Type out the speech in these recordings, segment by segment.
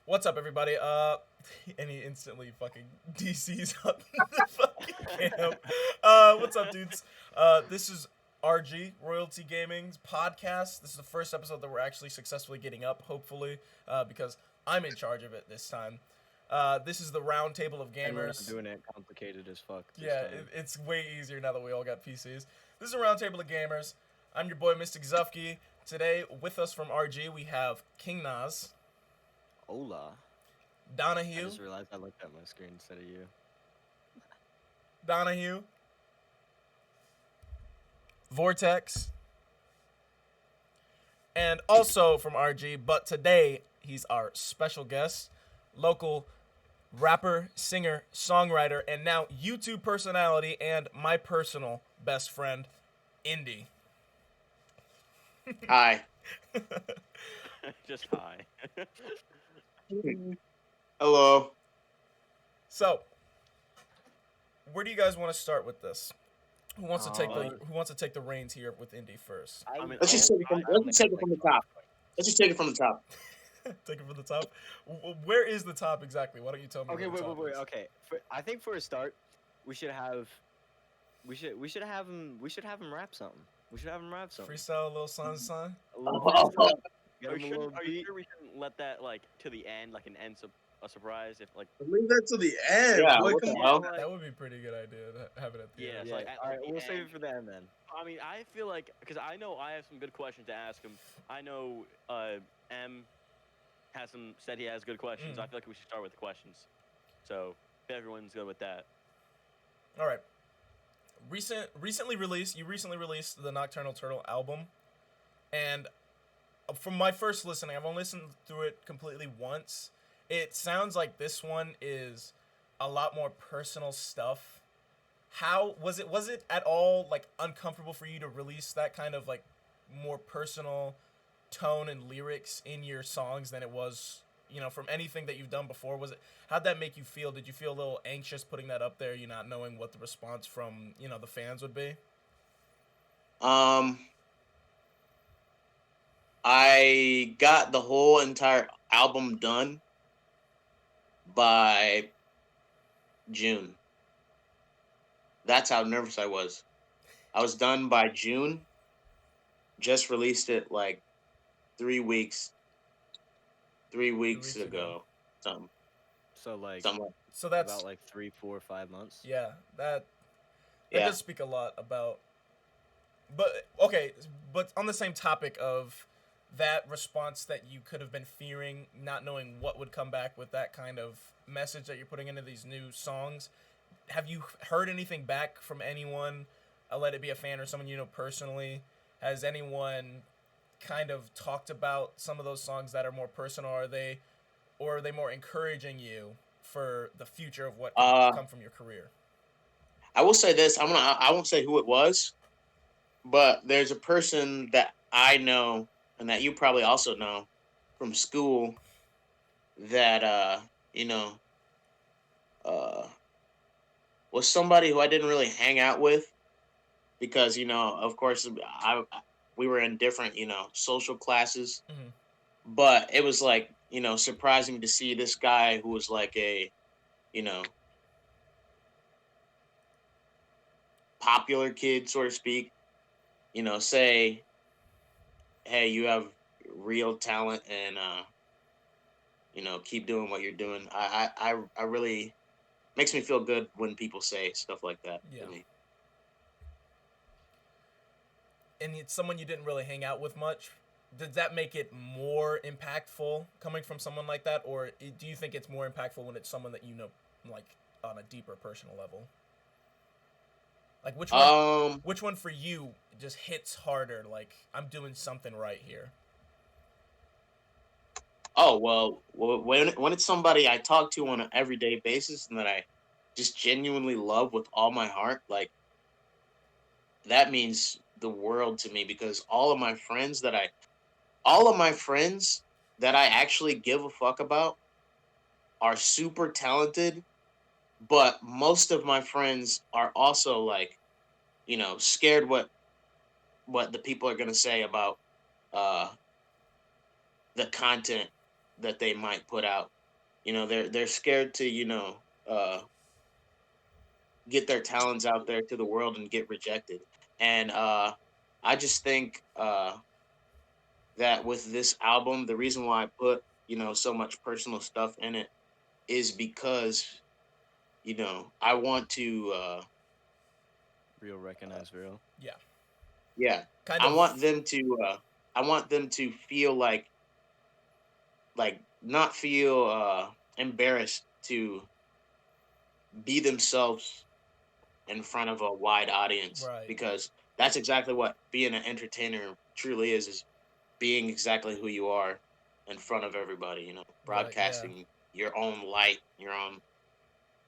What's up, everybody? And he instantly fucking DC's on the fucking cam. What's up, dudes? This is RG Royalty Gaming's podcast. This is the first episode that we're actually successfully getting up, hopefully, because I'm in charge of it this time. This is the round table of And we're not gamers. doing it complicated as fuck. Yeah, it's way easier now that we all got PCs. This is a round table of gamers. I'm your boy, Mystic Zufke. Today, with us from RG, we have King Nas, Hola. I Donahue, just realized I looked at my screen instead of you. Donahue, Vortex, and also from RG, but today he's our special guest, local rapper, singer, songwriter, and now YouTube personality and my personal best friend, Indy. Hi. Just hi. Hello. So, where do you guys want to start with this? Who wants to take the reins here with Indy first? I mean, Let's just take it from the top. Let's just take it from the top. Take it from the top. Where is the top exactly? Why don't you tell me? Okay, where the top wait. is? Okay, I think for a start, we should have him rap something. We should have him rap something. Freestyle, a little son. A little Oh. freestyle. Get Are him you, a sure, little are you beat. sure we shouldn't let that like to the end, like a surprise? If like Leave that to the end. Yeah, boy, what come the on. hell? like, That would be a pretty good idea to have it at the Yeah, end. it's Yeah. like at, All right, the we'll save end. it for the end then. I mean, I feel like because I know I have some good questions to ask him. I know M has said he has good questions. Mm. I feel like we should start with the questions. So if everyone's good with that. All right. You recently released the Nocturnal Turtle album, and from my first listening, I've only listened through it completely once. It sounds like this one is a lot more personal stuff. How was it? Was it at all like uncomfortable for you to release that kind of like more personal tone and lyrics in your songs than it was, from anything that you've done before? How'd that make you feel? Did you feel a little anxious putting that up there, you not knowing what the response from, the fans would be? I got the whole entire album done by June. That's how nervous I was. I was done by June. Just released it like 3 weeks. 3 weeks ago. Something. So like So that's about like 3, 4, 5 months. yeah, that Yeah. does speak a lot about. But okay, but on the same topic of that response that you could have been fearing, not knowing what would come back with that kind of message that you're putting into these new songs, have you heard anything back from anyone? Let it be a fan or someone you know personally. Has anyone kind of talked about some of those songs that are more personal? Or are they more encouraging you for the future of what can come from your career? I will say this. I won't say who it was, but there's a person that I know and that you probably also know from school that was somebody who I didn't really hang out with because of course we were in different social classes, Mm-hmm. but it was like surprising to see this guy who was like a popular kid, so to speak, say, hey, you have real talent and keep doing what you're doing. I really makes me feel good when people say stuff like that Yeah. to me. And it's someone you didn't really hang out with much. Does that make it more impactful coming from someone like that, or do you think it's more impactful when it's someone that you know, like on a deeper personal level? Like which one for you just hits harder? Like, I'm doing something right here. Oh well, when it's somebody I talk to on an everyday basis and that I just genuinely love with all my heart, like that means the world to me because all of my friends that I actually give a fuck about are super talented, but most of my friends are also like, scared what the people are gonna say about uh the content that they might put out they're scared to uh, get their talents out there to the world and get rejected. And I just think that with this album, the reason why I put so much personal stuff in it is because I want to Real recognize real. Yeah. yeah, Kind I of. want them to feel like not feel embarrassed to be themselves in front of a wide audience, Right. because that's exactly what being an entertainer truly is being exactly who you are in front of everybody, Right. Yeah. broadcasting your own light, your own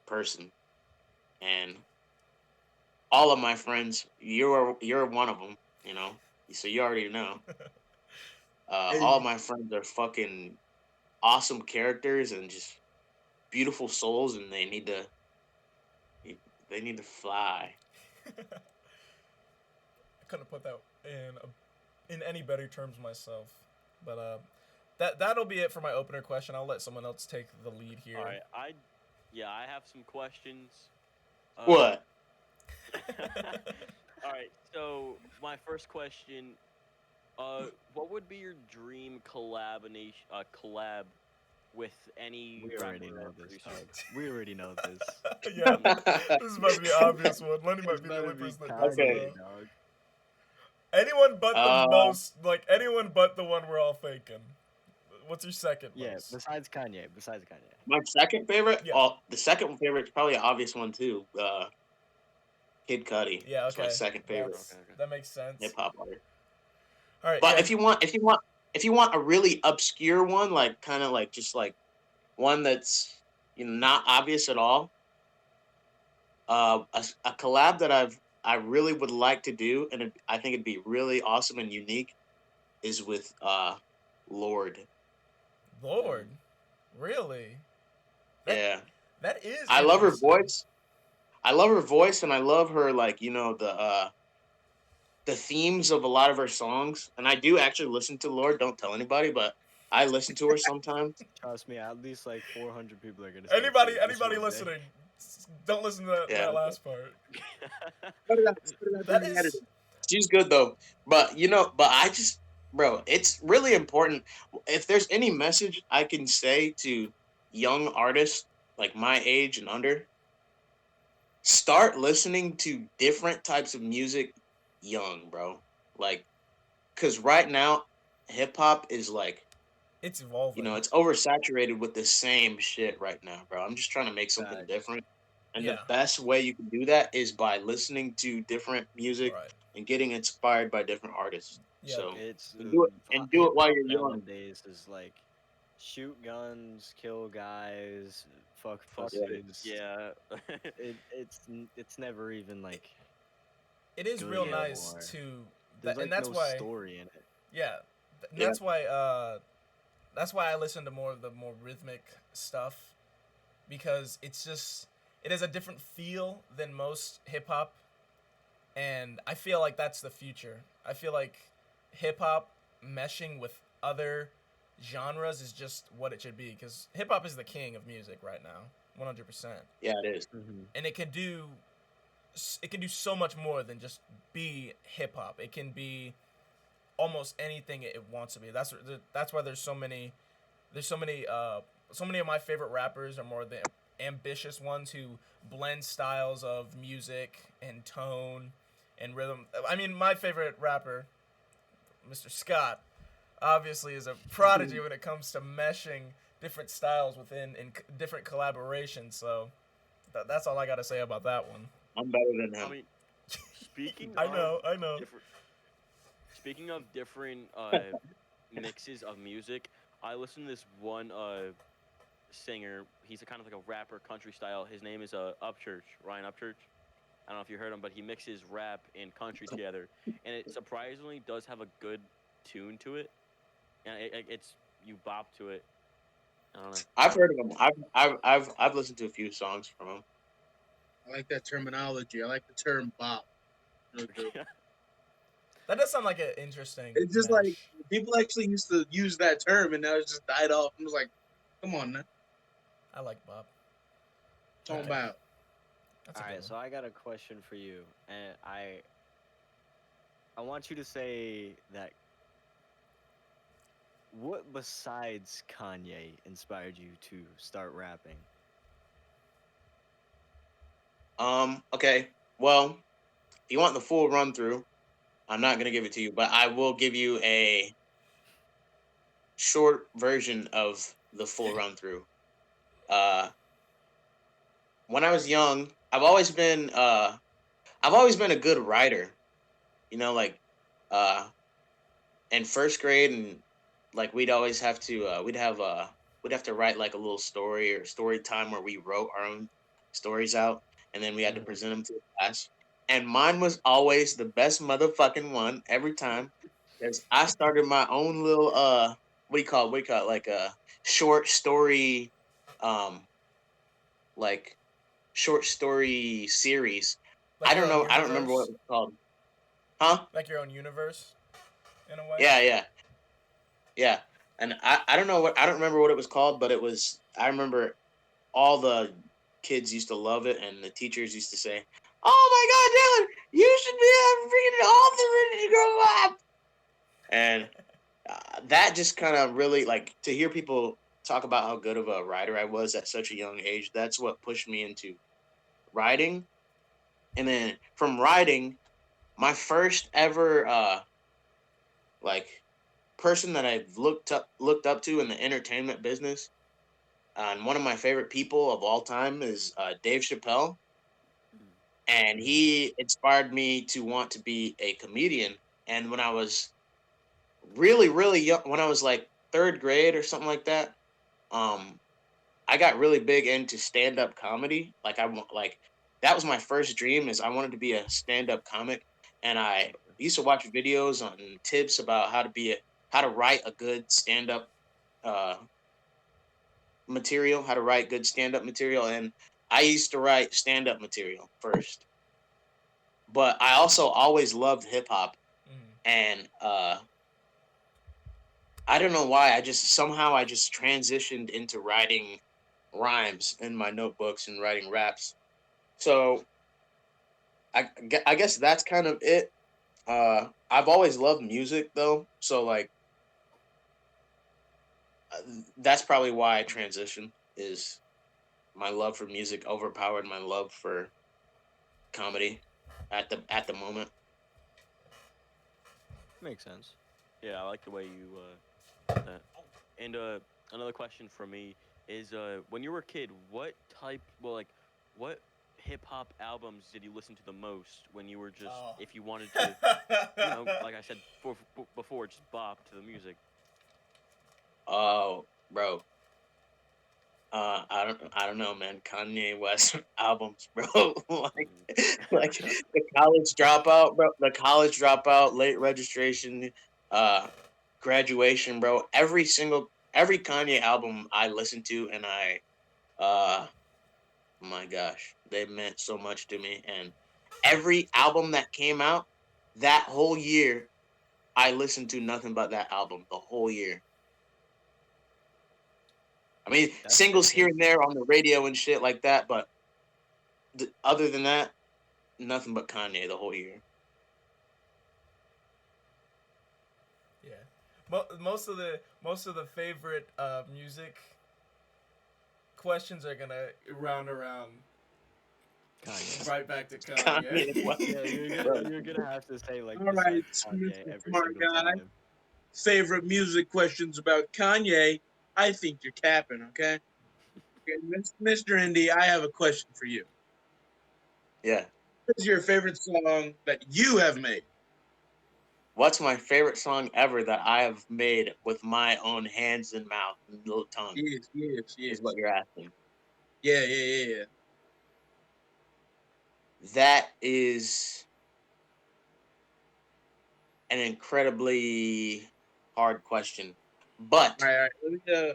person. And all of my friends, you're one of them, so you already know. All of my friends are fucking awesome characters and just beautiful souls, and they need to fly. I couldn't put that in any better terms myself. But that'll be it for my opener question. I'll let someone else take the lead here. All right, I have some questions. What? All right, so my first question, what would be your dream collab with any We already rapper know or this, producer? dog. We already know this. Yeah, this is about to be an obvious one. Lenny might It's be the better only be person that doesn't Okay. know. Kanye, dog. Anyone but the Uh, anyone but the one we're all thinking. What's your second Yeah, most? besides Kanye. my second favorite. Yeah. Oh, the second favorite is probably an obvious one too. Kid Cudi. Yeah, That's my okay. second favorite Okay. That makes sense. hip hop artist. All right, But yeah. if you want a really obscure one, like kind of like just like one that's not obvious at all, a collab that I really would like to do, and I think it'd be really awesome and unique, is with Lord. Lord, really? That Yeah, that is I love her interesting. voice. I love her voice, and I love her like the themes of a lot of her songs. And I do actually listen to Lord. Don't tell anybody, but I listen to her sometimes. Trust me, at least like 400 people are gonna start Anybody singing this anybody one day. listening, don't listen to that Yeah, last part. put it out, put it out there That in the is editing. She's good though, but I just, bro, it's really important. If there's any message I can say to young artists like my age and under, start listening to different types of music young, bro. Like, cause right now, hip hop is like, it's evolving. it's oversaturated with the same shit right now, bro. I'm just trying to make something Facts. different. And the Yeah. best way you can do that is by listening to different music Right. and getting inspired by different artists. Yeah. So It's and do it hip while hop you're young. nowadays is like shoot guns, kill guys, fuck Fuck pussies. yeah. It's never even like It is good real anymore. nice to There's and like that's no why story in it. yeah, and Yeah. that's why I listen to more of the more rhythmic stuff, because it has a different feel than most hip hop, and I feel like that's the future. I feel like hip hop meshing with other genres is just what it should be, because hip hop is the king of music right now, 100%, Yeah, it is. and it can do so much more than just be hip hop. It can be almost anything it wants to be. That's why so many of my favorite rappers are more the ambitious ones who blend styles of music and tone and rhythm. I mean, my favorite rapper, Mr. Scott, obviously is a prodigy when it comes to meshing different styles within different collaborations. So that's all I got to say about that one. I'm better than him. I mean, speaking I of know. different, speaking of different mixes of music, I listen to this one singer. He's a kind of like a rapper country style. His name is Ryan Upchurch. I don't know if you heard him, but he mixes rap and country together, and it surprisingly does have a good tune to it. And it's you bop to it. I don't know. I've heard of him. I've listened to a few songs from him. I like that terminology. I like the term bop. That does sound like an interesting. It's just mesh. like people actually used to use that term, and now it's just died off. I was like, come on now. I like Bob. Talking Okay. about. That's a All good right, so one. I got a question for you, and I want you to say that what besides Kanye inspired you to start rapping? Okay. Well, if you want the full run through, I'm not gonna give it to you, but I will give you a short version of the full run through. Uh, when I was young, I've always been a good writer. You know, like uh, in first grade, and like we'd have to write like a little story or story time where we wrote our own stories out, and then we had to Mhm. present them to the class. And mine was always the best motherfucking one every time, because I started my own little what do you call it, like a short story, um like short story series. Like your own I don't remember what universe, it was called. Huh? like your own universe, in a way. Yeah, yeah. Yeah. And I don't remember what it was called, but I remember all the kids used to love it, and the teachers used to say, "Oh my God, Dylan, you should be freaking author when you grow up." And that just kind of really, like, to hear people talk about how good of a writer I was at such a young age. That's what pushed me into writing. And then from writing, my first ever like person that I've looked up to in the entertainment business, and one of my favorite people of all time is Dave Chappelle, and Mhm. he inspired me to want to be a comedian. And when I was really young, when I was like third grade or something like that, um, I got really big into stand up comedy. Like that was my first dream, is I wanted to be a stand up comic, and I Okay. used to watch videos on tips about how to write a good stand up uh material, how to write good stand up material, and I used to write stand up material first. But I also always loved hip hop, Mm. and I don't know why, I just transitioned into writing rhymes in my notebooks and writing raps. So I guess that's kind of it. I've always loved music though, so like uh, that's probably why I transitioned. Is my love for music overpowered my love for comedy at the moment. Makes sense. Yeah, I like the way you that. And another question for me is when you were a kid, what hip hop albums did you listen to the most when you were just Oh. if you wanted to, like I said before, just bop to the music. Oh, bro. I don't know, man. Kanye West albums, bro. Like Mm. the college dropout, bro. The college dropout, late registration, uh, graduation, bro. Every Kanye album I listened to, and uh, my gosh, they meant so much to me. And every album that came out that whole year, I listened to nothing but that album the whole year. I mean, That's singles here and dedication. there on the radio and shit like that, but other than that, nothing but Kanye the whole year. Yeah. Most of the favorite music questions are gonna round around Kanye. right back to Kanye West, Kanye. Yeah, bro. you're gonna have to say like All right, besides Kanye Mr. every Smart single Guy. time. Favorite music questions about Kanye? I think you're capping. Okay, okay, Mr. Indy, I have a question for you. Yeah. What is your favorite song that you have made? What's my favorite song ever that I have made with my own hands and mouth and little tongue? Yes, yes, Is what yes. you're asking. Yeah, yeah, yeah, yeah. That is an incredibly hard question, All but right, all right.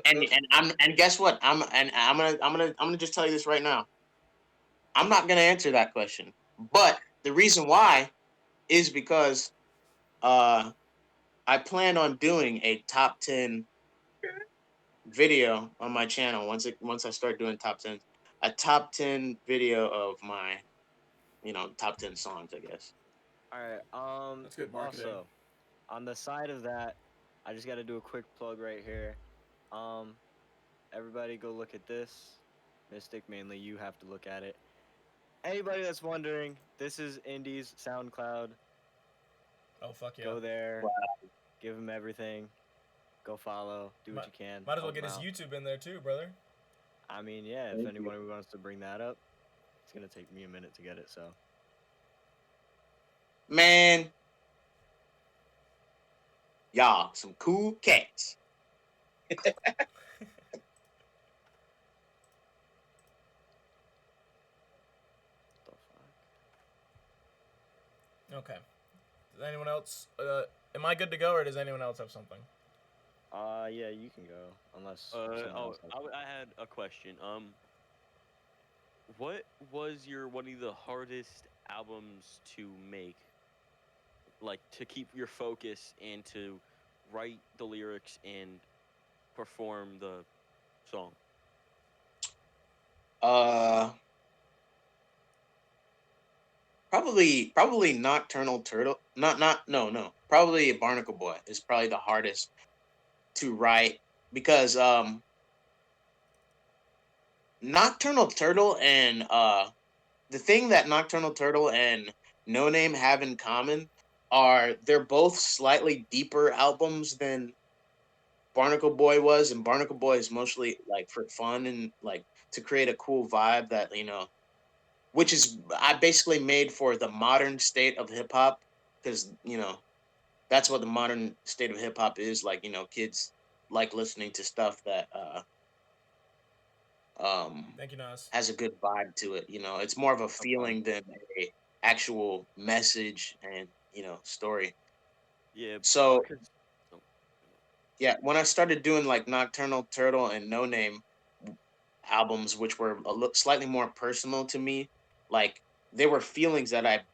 Let me, and guess what? I'm gonna just tell you this right now. I'm not gonna answer that question, but the reason why is because uh I plan on doing a top 10 video on my channel once I start doing top 10, a top 10 video of my top 10 songs, I guess. All right. That's good marketing. Also, on the side of that, I just got to do a quick plug right here. Um, everybody go look at this. Mystic, mainly you have to look at it. Anybody that's wondering, this is Indy's SoundCloud. Oh fuck yeah! Go there, Wow. give him everything. Go follow, do what you can. Might as well help get him his out. YouTube in there too, brother. I mean, yeah. If Thank anybody wants to bring that up, it's gonna take me a minute to get it. So. Man, y'all some cool cats. The fuck? Okay. Does anyone else? Am I good to go, or does anyone else have something? Yeah, you can go unless. someone else has I had a question. What was one of the hardest albums to make? Like to keep your focus and to write the lyrics and perform the song. Probably Nocturnal Turtle. No. Probably Barnacle Boy is probably the hardest to write because Nocturnal Turtle and the thing that Nocturnal Turtle and No Name have in common are they're both slightly deeper albums than Barnacle Boy was, and Barnacle Boy is mostly like for fun and like to create a cool vibe that which is I basically made for the modern state of hip hop because that's what the modern state of hip hop is like. Kids like listening to stuff that Thank you, Nas. has a good vibe to it. It's more of a No problem. feeling than a actual message and story. Yeah. So 'cause- oh, yeah, when I started doing like Nocturnal Turtle and No Name albums, which were slightly more personal to me, like they were feelings that I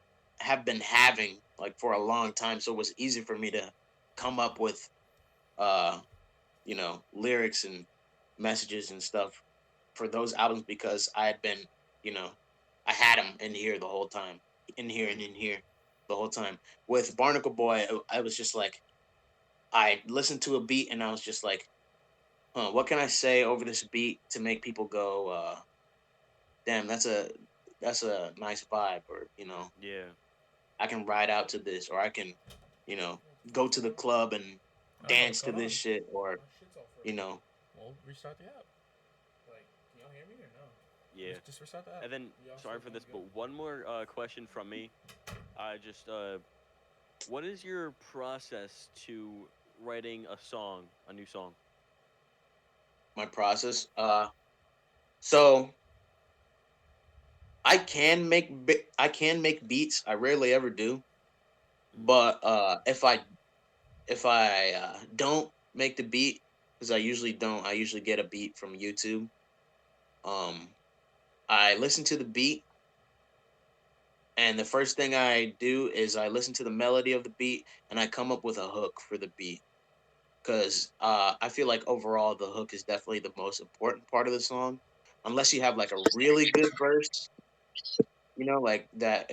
have been having like for a long time, so it was easy for me to come up with uh lyrics and messages and stuff for those albums because I had been, you know, I had them in here the whole time, in here and in here the whole time. With Barnacle Boy, I was just like, I listened to a beat and I was just like, huh, what can I say over this beat to make people go, damn, that's a nice vibe, or yeah. I can ride out to this, or I can, you know, go to the club and I don't know what's dance to going this on. shit, or My shit's all frozen. Well, restart the app. Like, can y'all hear me or no? Yeah. Just restart the app. And then, Y'all sorry still for this, sound but one more question from me. I just, what is your process to writing a song, a new song? my process. So I can make beats. I rarely ever do, but if I don't make the beat, because I usually don't, I usually get a beat from YouTube. Um, I listen to the beat, and the first thing I do is I listen to the melody of the beat, and I come up with a hook for the beat. Because I feel like overall the hook is definitely the most important part of the song, unless you have like a really good verse, like that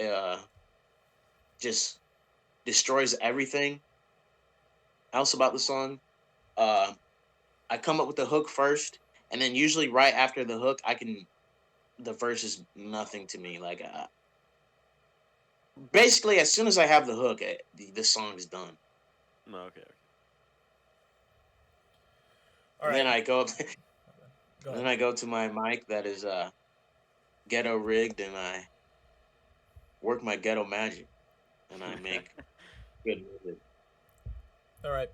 just destroys everything else about the song. Uh, I come up with the hook first, and then usually right after the hook, the verse is nothing to me. Like basically, as soon as I have the hook, the song is done. No, okay. All And right. then I go, Go and then ahead. I go to my mic that is ghetto rigged, and I work my ghetto magic, and I make good music. All right.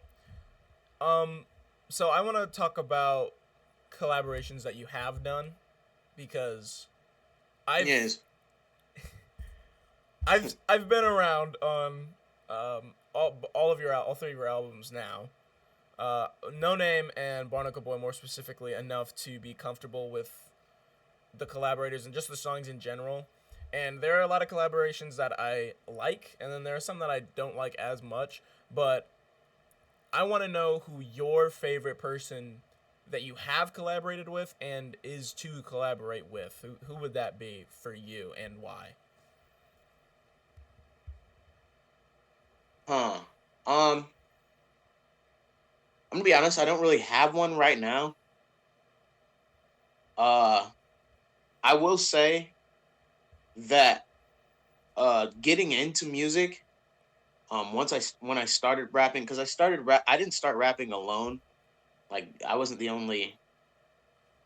So I want to talk about collaborations that you have done because I've Yes. I've been around on all three of your albums now. No Name and Barnacle Boy more specifically enough to be comfortable with the collaborators and just the songs in general. And there are a lot of collaborations that I like, and then there are some that I don't like as much. But I want to know who your favorite person that you have collaborated with and is to collaborate with? Who would that be for you and why? Huh. I'm gonna be honest. I don't really have one right now. Uh, I will say that getting into music, once when I started rapping, because I didn't start rapping alone. Like I wasn't the only.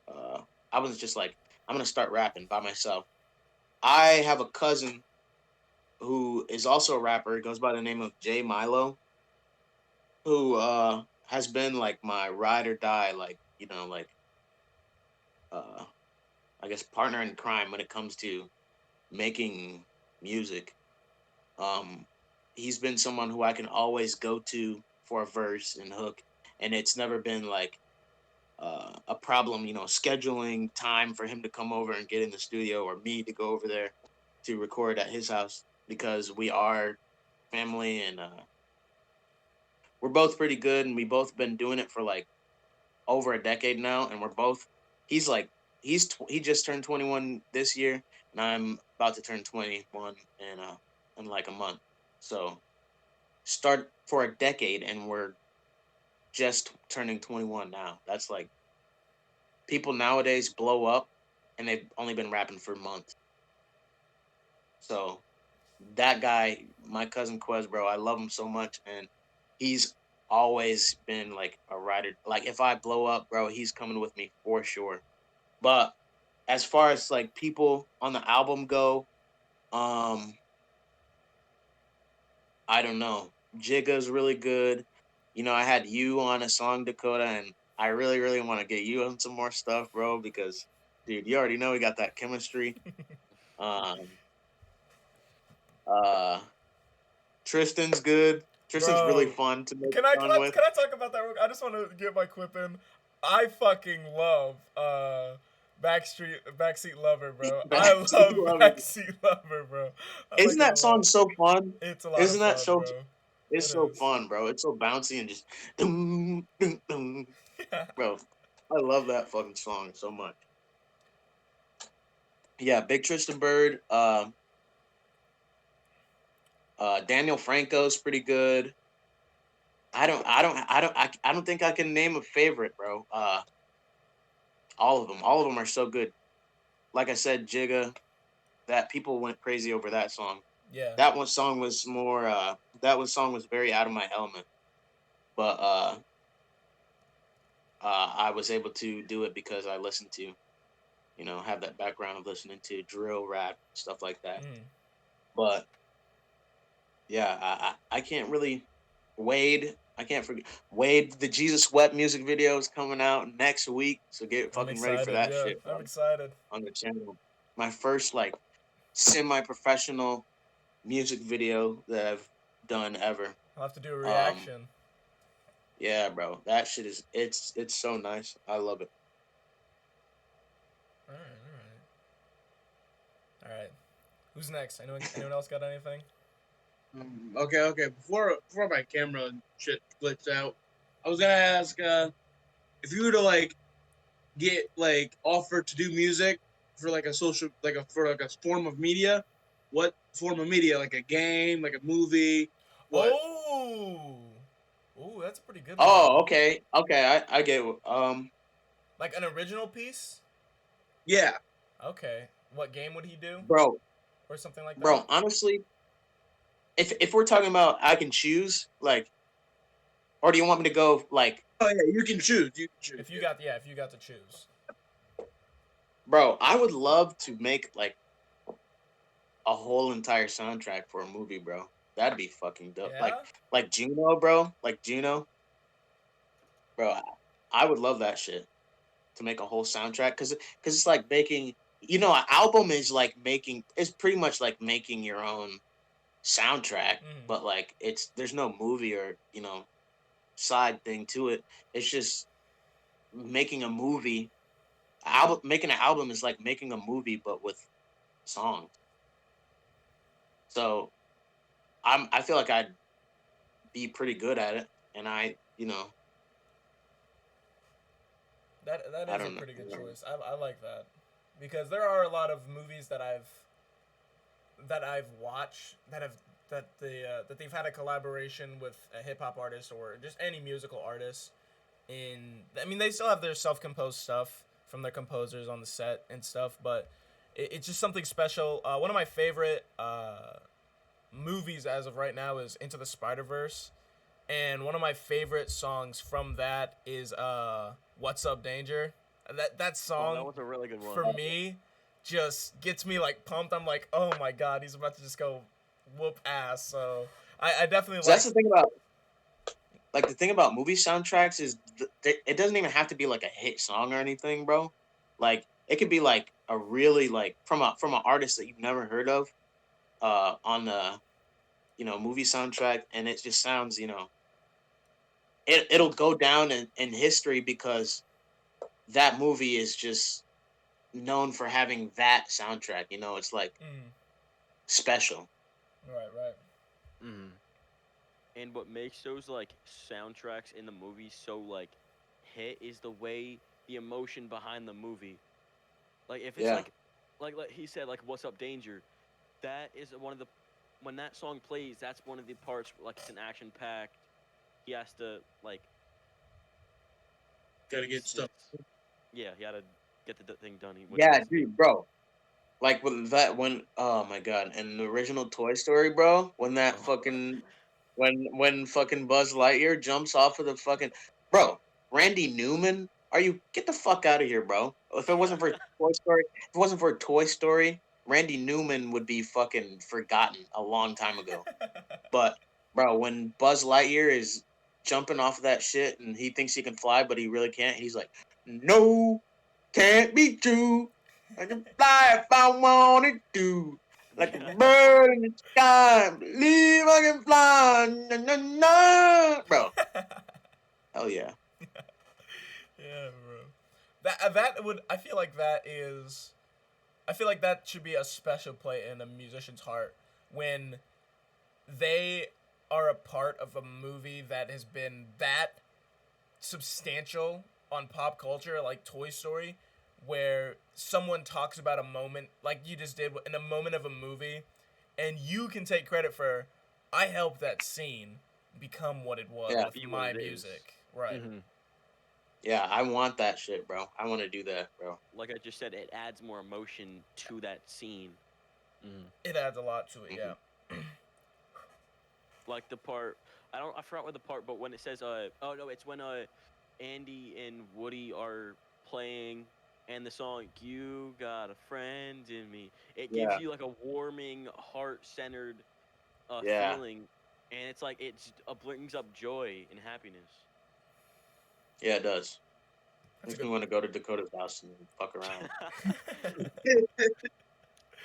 Uh, I was just like, I'm gonna start rapping by myself. I have a cousin who is also a rapper. He goes by the name of Jay Milo, who has been like my ride or die, like like uh I guess partner in crime when it comes to making music. Um, he's been someone who I can always go to for a verse and hook, and it's never been like a problem, scheduling time for him to come over and get in the studio or me to go over there to record at his house because we are family and we're both pretty good and we both been doing it for like over a decade now, and we're both. He's like he just turned 21 this year, and I'm about to turn 21 in like a month. So start for a decade, and we're just turning 21 now. That's like people nowadays blow up, and they've only been rapping for months. So that guy, my cousin Quez, bro, I love him so much, and he's always been like a rider. Like if I blow up, bro, he's coming with me for sure. But as far as like people on the album go, um, I don't know. Jigga's really good. I had you on a song, Dakota, and I really, really want to get you on some more stuff, bro, because dude, you already know we got that chemistry. Um, uh, Tristan's good. Tristan's really Bro, fun to make can I can fun I with. can I talk about that? I just want to get my quip in. I fucking love Backseat Lover, bro. I Backseat love Lover. Backseat Lover, bro. I like Isn't it that a song lot. so fun? It's a lot of Isn't that fun, so? bro. It's It so is. fun, bro. It's so bouncy and just, dum, dum, dum. Yeah. Bro. I love that fucking song so much. Yeah, Big Tristan Bird. Daniel Franco's pretty good. I don't think I can name a favorite, bro. All of them are so good. Like I said, Jigga, that people went crazy over that song. Yeah. That one song was more. That one song was very out of my element, but I was able to do it because I listened to, have that background of listening to drill rap stuff like that. Mm. But yeah, I can't really. Wade, I can't forget Wade. The Jesus Wept music video is coming out next week, so get I'm fucking ready for excited. that Yeah, shit, I'm bro, excited. on the channel. My first like semi-professional music video that I've done ever. I'll have to do a Um, reaction. yeah, bro, that shit is it's so nice. I love it. All right, all right, all right. Who's next? Anyone else got anything? Okay. Before my camera shit glitched out, I was gonna ask if you were to like get like offered to do music for like a social for like a form of media, what form of media? Like a game, like a movie, what? Oh, oh, that's a pretty good one. Oh, okay, I get. Like an original piece. Yeah. Okay. What game would he do, bro, or something like that? honestly, if we're talking about I can choose, like, or do you want me to go like, Oh yeah, you can choose. You can choose. If you got to choose. bro? I would love to make like a whole entire soundtrack for a movie, bro. That'd be fucking dope. Yeah. Like Juno, bro. Like Juno, bro. I would love that shit to make a whole soundtrack because it's like making an album is like making it's pretty much like making your own soundtrack, Mm. but like there's no movie or side thing to it. It's just making a movie. Album making an album is like making a movie but with songs. So I feel like I'd be pretty good at it, and I That I is a don't know. pretty good choice. I like that because there are a lot of movies that I've watched that they've had a collaboration with a hip hop artist or just any musical artist. I mean, they still have their self composed stuff from their composers on the set and stuff, but it's just something special. One of my favorite movies as of right now is Into the Spider-Verse, and one of my favorite songs from that is "What's Up, Danger." That Oh, song that was a really good one. for me just gets me like pumped. I'm like, oh my god, he's about to just go whoop ass. So I definitely So like. that's the thing about the thing about movie soundtracks is it doesn't even have to be like a hit song or anything, bro. Like it could be like a really like from an artist that you've never heard of, on the movie soundtrack, and it just sounds it'll go down in history because that movie is just known for having that soundtrack. It's like Mm, special. right. Mm. And what makes those like soundtracks in the movie so like hit is the way the emotion behind the movie. Like if it's Yeah, like he said like "What's Up, Danger," that is one of the when that song plays, that's one of the parts like it's an action packed. He has to like Gotta get face stuff. his yeah, he had to get the thing done. Which yeah, was dude, bro. Like with that when oh my god, and the original Toy Story, bro, when that oh, fucking when fucking Buzz Lightyear jumps off of the fucking bro, Randy Newman, are you get the fuck out of here, bro? If it wasn't for Toy Story, Randy Newman would be fucking forgotten a long time ago. But bro, when Buzz Lightyear is jumping off of that shit and he thinks he can fly, but he really can't, he's like, "No, can't be true. I can fly if I wanted to, like a bird in the sky. Believe I can fly." Na, na, na. Bro, hell yeah. Yeah, bro. That would I feel like that should be a special play in a musician's heart when they are a part of a movie that has been that substantial on pop culture like Toy Story, where someone talks about a moment like you just did in a moment of a movie and you can take credit for I helped that scene become what it was Yeah. with be what my it is. music. Right. hmm Yeah, I want that shit, bro. I want to do that, bro. Like I just said, it adds more emotion to that scene. It adds a lot to it, Mhm. yeah. Like the part I forgot what the part, but when it says oh no, it's when Andy and Woody are playing and the song "You Got a Friend in Me," it gives Yeah, you like a warming, heart-centered yeah, feeling, and it's like it brings up joy and happiness. yeah. It does. That's a Makes me good want to go to Dakota's house and fuck around.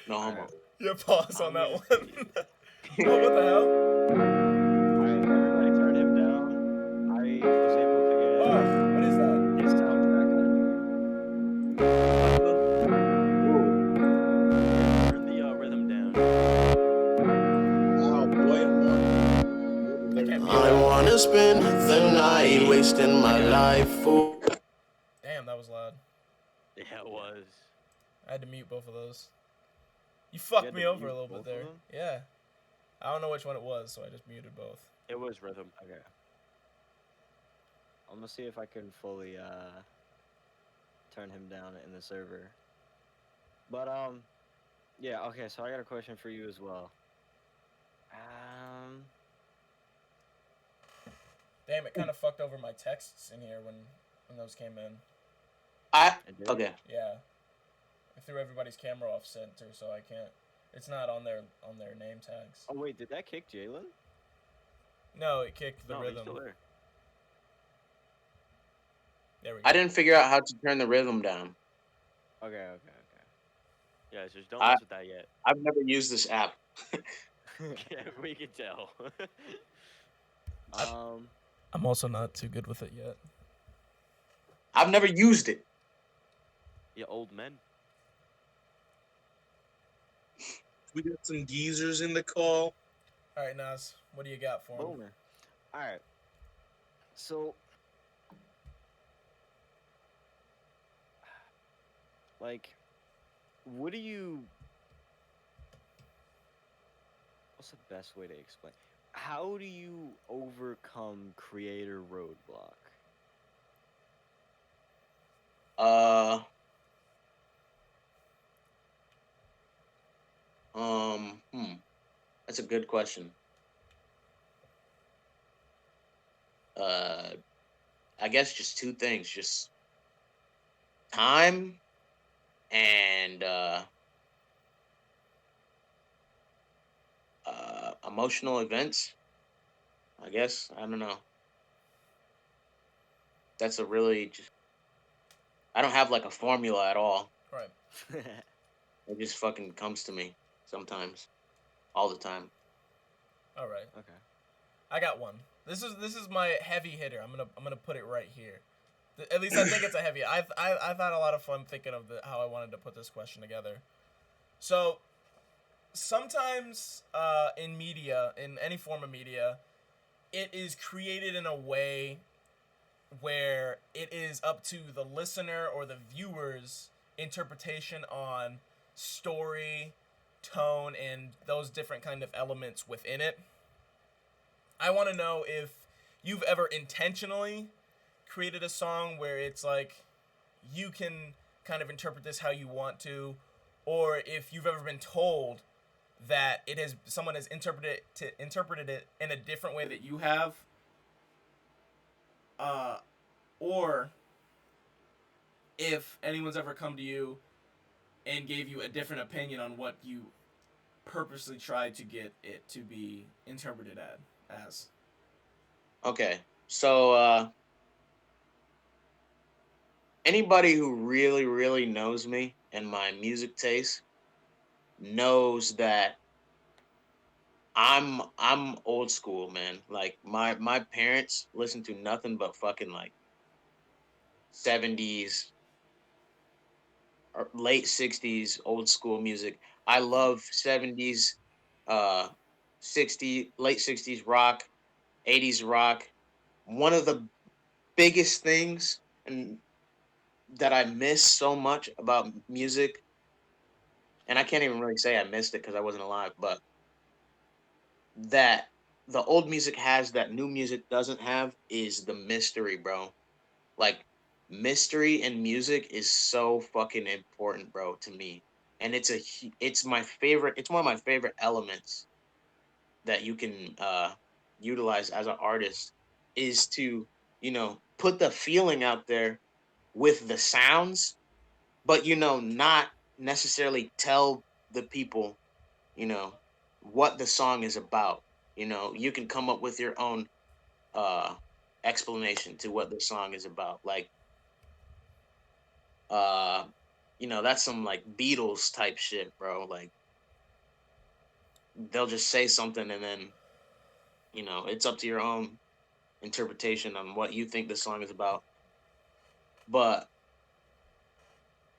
No All homo. right. Yeah, pause on I'm that gonna one. say What the hell? All right, everybody turn him down. I was able to Oh, what is that? get his soundtrack on Ooh. yeah, turn the rhythm down. Oh boy, I can't mute I that. wanna spend the night wasting my life for. Damn, that was loud. Yeah, it was. I had to mute both of those. You You fucked had me to over a mute little both bit of there. them? Yeah. I don't know which one it was, so I just muted both. It was rhythm. Okay. I'm gonna see if I can fully turn him down in the server. But yeah, okay, so I got a question for you as well. Um Damn, it kind of fucked over my texts in here when those came in. I I did. okay. Yeah. I threw everybody's camera off center, so I can't. It's not on their name tags. Oh wait, did that kick Jalen? No, it kicked the No, he's rhythm. still there. There we go. I didn't figure out how to turn the rhythm down. Okay. Yeah, just don't I mess with that yet. I've never used this app. Yeah, we can tell. um I'm also not too good with it yet. I've never used it. Yeah, old men. we got some geezers in the call. All right, Nas, what do you got for him? Boomer. Alright. So like, what do you? What's the best way to explain? How do you overcome creator roadblock? Uh, that's a good question. Uh, I guess just two things, just time and emotional events. I guess I don't know. That's a really just. I don't have like a formula at all. Right. It just fucking comes to me sometimes, all the time. All right. Okay. I got one. This is my heavy hitter. I'm gonna put it right here. At least I think it's a heavy. I've had a lot of fun thinking of how I wanted to put this question together. So sometimes in media, in any form of media, it is created in a way where it is up to the listener or the viewer's interpretation on story, tone, and those different kind of elements within it. I want to know if you've ever intentionally created a song where it's like you can kind of interpret this how you want to, or if you've ever been told that someone has interpreted it in a different way that you have, uh, or if anyone's ever come to you and gave you a different opinion on what you purposely tried to get it to be interpreted as. Okay, so anybody who really, really knows me and my music taste knows that I'm old school, man. Like my parents listen to nothing but fucking like 70s or late 60s old school music. I love 70s, uh, 60 late 60s rock, 80s rock. One of the biggest things and that I miss so much about music, and I can't even really say I missed it because I wasn't alive, but that the old music has that new music doesn't have is the mystery, bro. Like mystery in music is so fucking important, bro, to me. And it's my favorite. It's one of my favorite elements that you can utilize as an artist is to put the feeling out there with the sounds, but not necessarily tell the people you know what the song is about. You can come up with your own uh explanation to what the song is about. Like uh that's some like Beatles type shit, bro. Like they'll just say something and then it's up to your own interpretation on what you think the song is about. But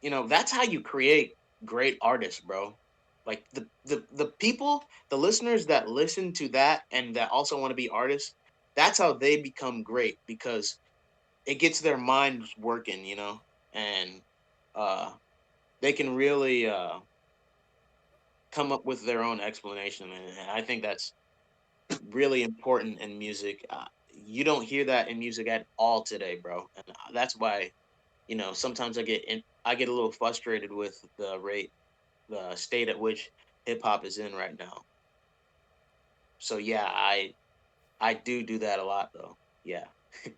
that's how you create great artists, bro. Like the people, the listeners that listen to that and that also want to be artists, that's how they become great because it gets their minds working, and uh they can really come up with their own explanation, and I think that's really important in music. You don't hear that in music at all today, bro, and that's why sometimes I get a little frustrated with the state at which hip hop is in right now. So yeah, I do that a lot though. Yeah. Can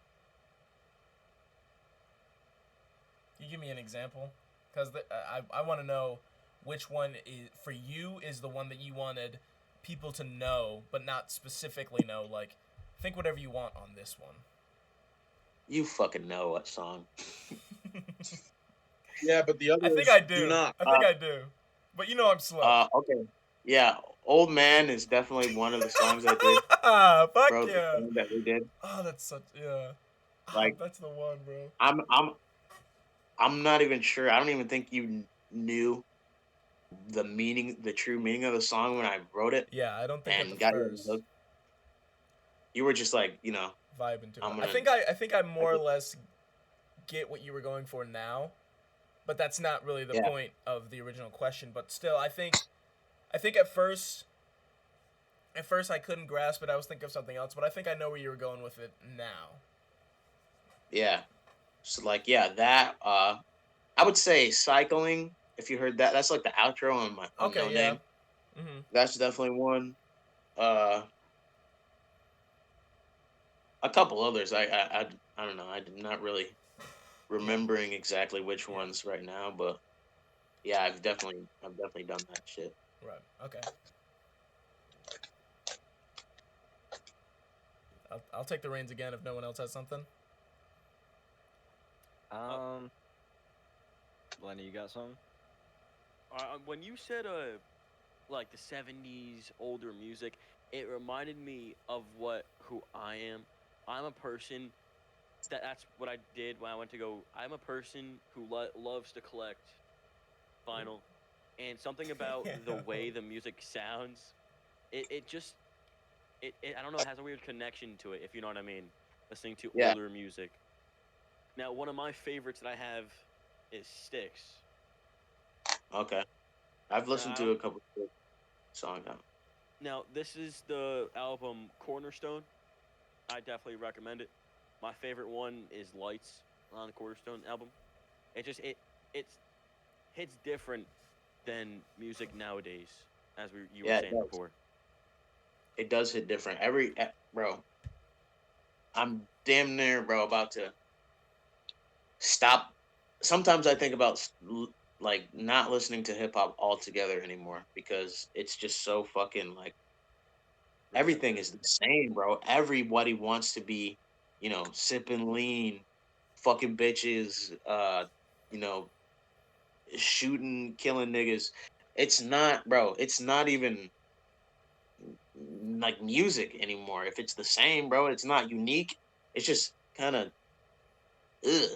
you give me an example? Because I want to know which one is for you is the one that you wanted people to know, but not specifically know. Like, think whatever you want on this one. You fucking know what song. Yeah, but the I think others I do do. not. I think I do. But you know I'm slow. Okay. Yeah, Old Man is definitely one of the songs I did, Fuck bro. The yeah. song that we did. Oh, that's such yeah. Like That's the one, bro. I'm not even sure. I don't even think you knew the true meaning of the song when I wrote it Yeah, I don't think at the and got you on the first hook. You were just like, vibing to it. I'm I gonna think I I more or just less get what you were going for now. but that's not really the Yeah. point of the original question. But still, I think at first I couldn't grasp it. I was thinking of something else, but I think I know where you were going with it now. Yeah. So like yeah, that I would say cycling. If you heard that, that's like the outro on No Okay, yeah. Name. Mm-hmm. That's definitely one. Uh, a couple others. I don't know. I'm not really Yeah. remembering exactly which Yeah. ones right now, but yeah, I've definitely done that shit. Right. Okay. I'll take the reins again if no one else has something. Uh, Um, Lenny, you got something? when you said like the '70s older music, it reminded me of who I am. I'm a person that's what I did when I went to go. I'm a person who loves to collect vinyl, and something about the way the music sounds, it just I don't know, it has a weird connection to it, if you know what I mean. Listening to Yeah. older music. Now, one of my favorites that I have is Styx. Okay. I've Now, listened to a couple of songs now. now this is the album Cornerstone. I definitely recommend it. My favorite one is Lights on the Cornerstone album. It hits different than music nowadays, as you were Yeah, it saying does. before. It does hit different. Bro, I'm damn near bro about to stop. Sometimes I think about like not listening to hip hop altogether anymore because it's just so fucking like everything Repetitive. is the same, bro. Everybody wants to be, sipping lean, fucking bitches, you know, shooting, killing niggas. It's not, bro. It's not even like music anymore. If it's the same, bro, it's not unique. It's just kind of, ugh.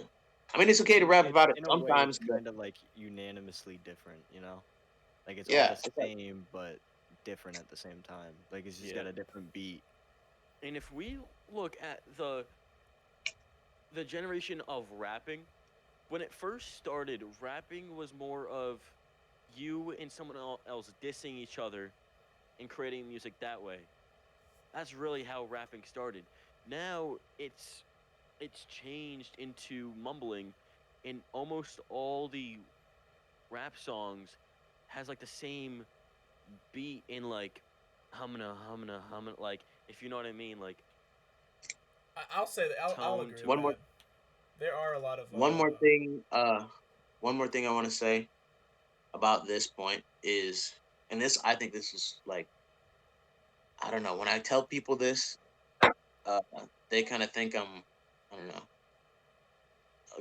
I mean, it's okay to rap It's about it in a way, it's sometimes, but kind of like unanimously different, you know? Like it's all yeah, the it's like, same but different at the same time. Like it's just Yeah. got a different beat. And if we look at the generation of rapping, when it first started, rapping was more of you and someone else dissing each other and creating music that way. That's really how rapping started. Now it's changed into mumbling, and almost all the rap songs has like the same beat in like humana, like, if you know what I mean, like I'll say that. I'll tone agree with one to it. more that. There are a lot of one more thing. One more thing I want to say about this point is, and this I think this is like I don't know. When I tell people this, uh, they kind of think I don't know,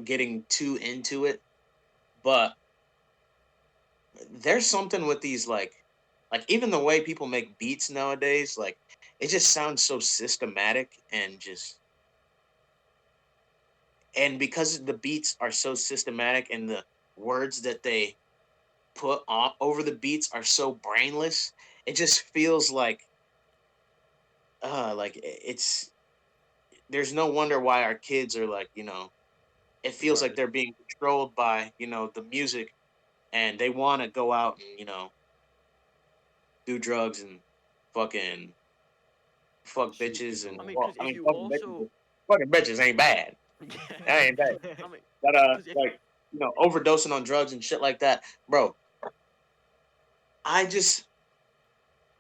getting too into it. But there's something with these like even the way people make beats nowadays, like it just sounds so systematic and just and because the beats are so systematic and the words that they put on over the beats are so brainless, it just feels like it's there's no wonder why our kids are like, it feels like Right. they're being controlled by, the music and they want to go out and, do drugs and fucking fuck Shoot bitches and people. I mean, well, because I if mean you fucking also bitches ain't bad. That ain't bad. I mean, But because if like, overdosing on drugs and shit like that, bro. I just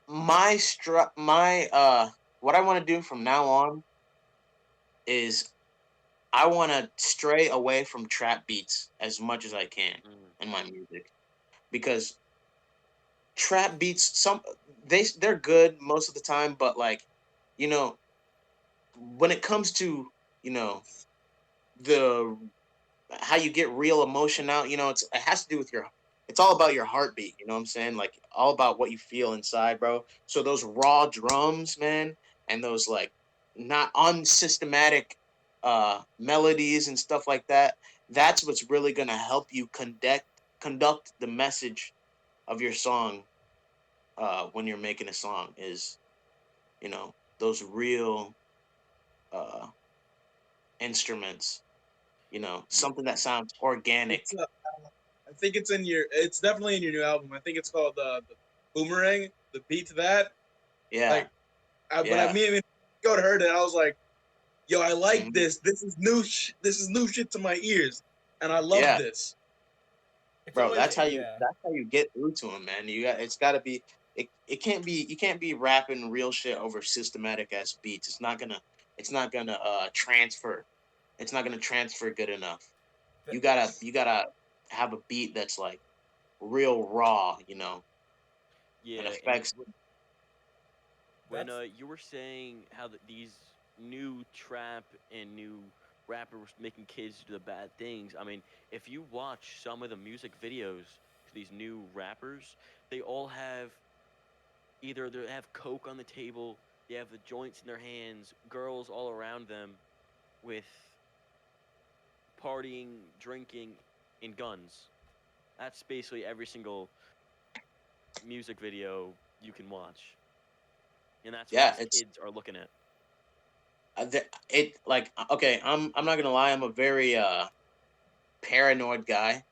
my what I want to do from now on is I want to stray away from trap beats as much as I can mm, in my music because trap beats they're good most of the time, but like, you know, when it comes to, you know, the how you get real emotion out, it has to do with it's all about your heartbeat, you know what I'm saying? Like all about what you feel inside, bro. So those raw drums, man, and those like not unsystematic melodies and stuff like that, that's what's really gonna help you conduct the message of your song when you're making a song is, those real uh instruments, yeah, something that sounds What's organic. up? think it's in your. It's definitely in your new album. I think it's called the Boomerang. The beat to that, Yeah, like, but I yeah. mean, go to heard it. I was like, yo, I like Mhm. this. This is new. This is new shit to my ears, and I love Yeah, this. It's bro. always yeah. That's how you get through to him, man. It's got to be. It can't be. You can't be rapping real shit over systematic ass beats. It's not gonna transfer. It's not gonna transfer good enough. Th- You gotta have a beat that's like real raw, and Yeah, and affects. when That's you were saying how these new trap and new rappers making kids do the bad things, I mean, if you watch some of the music videos to these new rappers, they all have either they have coke on the table, they have the joints in their hands, girls all around them with partying, drinking, and guns. That's basically every single music video you can watch, and that's what Yeah, these it's kids are looking at. it like okay. I'm not gonna lie. I'm a very paranoid guy,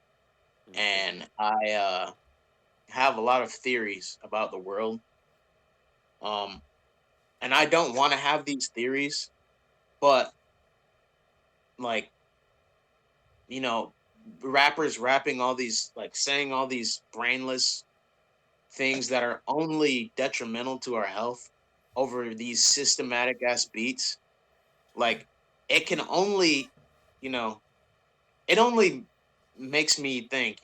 Okay. and I have a lot of theories about the world. Um, and I don't want to have these theories, but like you know, rappers rapping all these like saying all these brainless things that are only detrimental to our health over these systematic ass beats. Like it can only, you know, it only makes me think,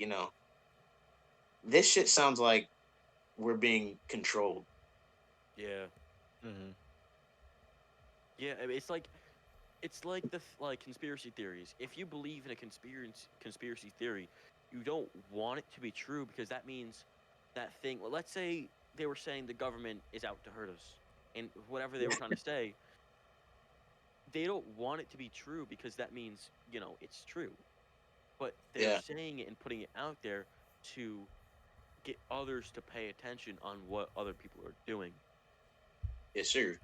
this shit sounds like we're being controlled. Yeah. Mm-hmm. Yeah. I mean, it's like like conspiracy theories. If you believe in a conspiracy theory, you don't want it to be true because that means that thing. Well, let's say they were saying the government is out to hurt us, and whatever they were trying to say, they don't want it to be true because that means it's true. But they're Yeah, saying it and putting it out there to get others to pay attention on what other people are doing. yes, sir.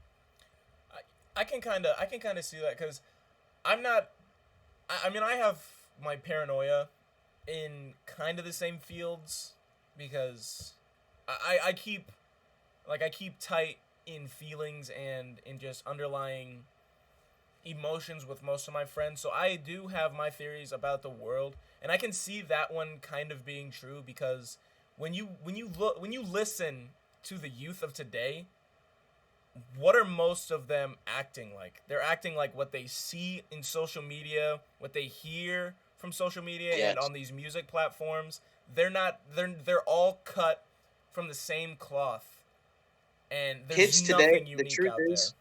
I can kind of see that because I'm not. I mean, I have my paranoia in kind of the same fields because I keep I keep tight in feelings and in just underlying emotions with most of my friends. So I do have my theories about the world, and I can see that one kind of being true because when you listen to the youth of today, what are most of them acting like? They're acting like what they see in social media, what they hear from social media and Yes. on these music platforms. They're not they're all cut from the same cloth, and there's Kids today, nothing the unique truth out there. is,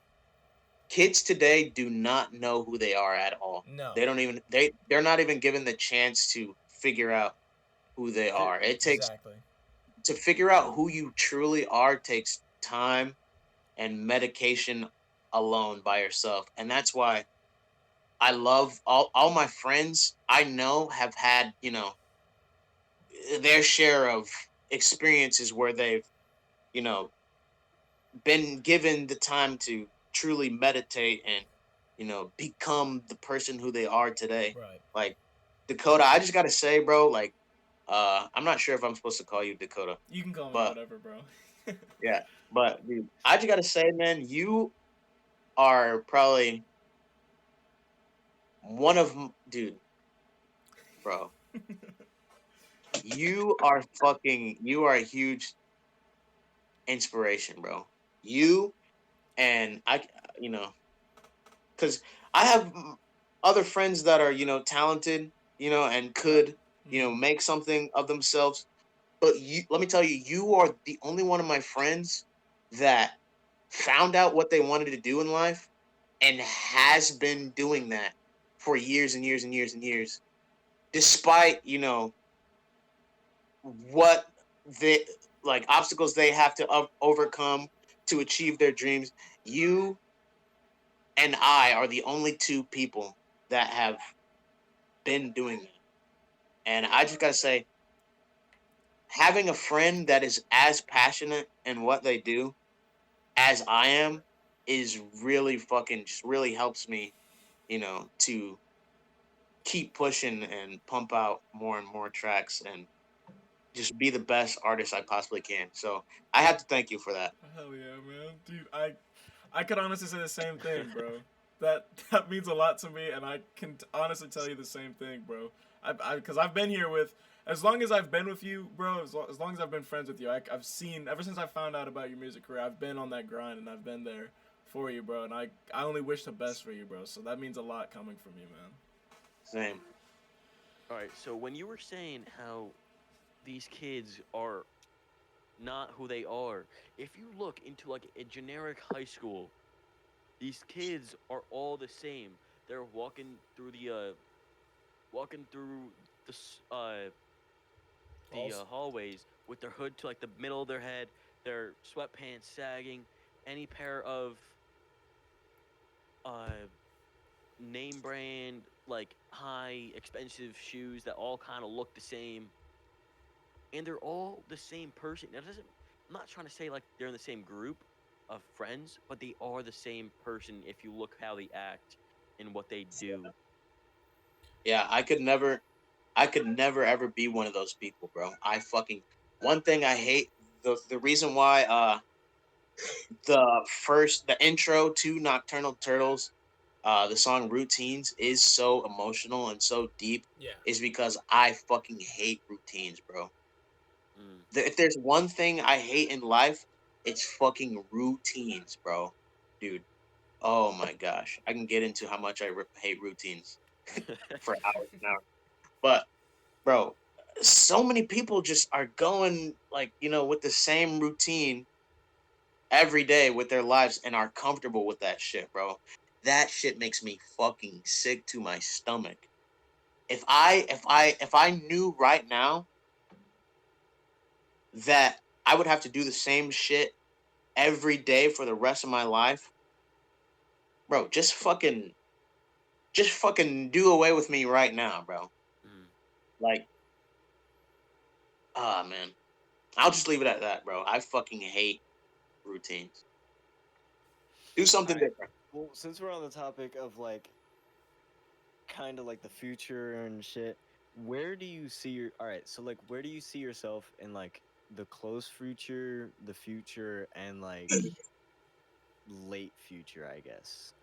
kids today do not know who they are at all. No. They don't even they're not even given the chance to figure out who they are. It takes Exactly. to figure out who you truly are takes time and medication alone by yourself. And that's why I love all my friends I know have had, their share of experiences where they've, you know, been given the time to truly meditate and, become the person who they are today. Right. Like Dakota, I just gotta say, bro, like, I'm not sure if I'm supposed to call you Dakota, You can call me but whatever, bro. yeah, but dude, I just gotta say, man, you are probably dude, bro, you are a huge inspiration, bro. You and I, you know, because I have other friends that are, talented, and Right. could, Mm-hmm. make something of themselves. But let me tell you, you are the only one of my friends that found out what they wanted to do in life and has been doing that for years and years and years and years, despite, what the like obstacles they have to overcome to achieve their dreams. You and I are the only two people that have been doing that. And I just gotta say, having a friend that is as passionate in what they do as I am is really fucking just really helps me, to keep pushing and pump out more and more tracks and just be the best artist I possibly can. So I have to thank you for that. Hell yeah, man, dude. I could honestly say the same thing, bro. That means a lot to me, and I can honestly tell you the same thing, bro. Because I've been here with as long as I've been with you, bro. As long as I've been friends with you, I've seen ever since I found out about your music career. I've been on that grind, and I've been there for you, bro. And I only wish the best for you, bro. So that means a lot coming from you, man. Same. All right. So when you were saying how these kids are not who they are, if you look into like a generic high school, these kids are all the same. They're walking through the hallways with their hood to like the middle of their head, their sweatpants sagging, any pair of uh name brand like high expensive shoes that all kind of look the same, and they're all the same person. That doesn't. I'm not trying to say like they're in the same group of friends, but they are the same person if you look how they act and what they do. Yeah, I could never ever be one of those people, bro. I fucking one thing I hate the reason why the intro to Nocturnal Turtles, the song Routines is so emotional and so deep Yeah. is because I fucking hate routines, bro. Mm. If there's one thing I hate in life, it's fucking routines, bro. Dude, oh my gosh. I can get into how much I hate routines for hours and hours. But bro, so many people just are going like, with the same routine every day with their lives and are comfortable with that shit, bro. That shit makes me fucking sick to my stomach. If I knew right now that I would have to do the same shit every day for the rest of my life, bro, just fucking do away with me right now, bro. Mm. Like, ah man. I'll just leave it at that, bro. I fucking hate routines. Do All something right. different. Well, since we're on the topic of like kind of like the future and shit, where do you see your all right, so like where do you see yourself in like the close future, the future, and like late future, I guess.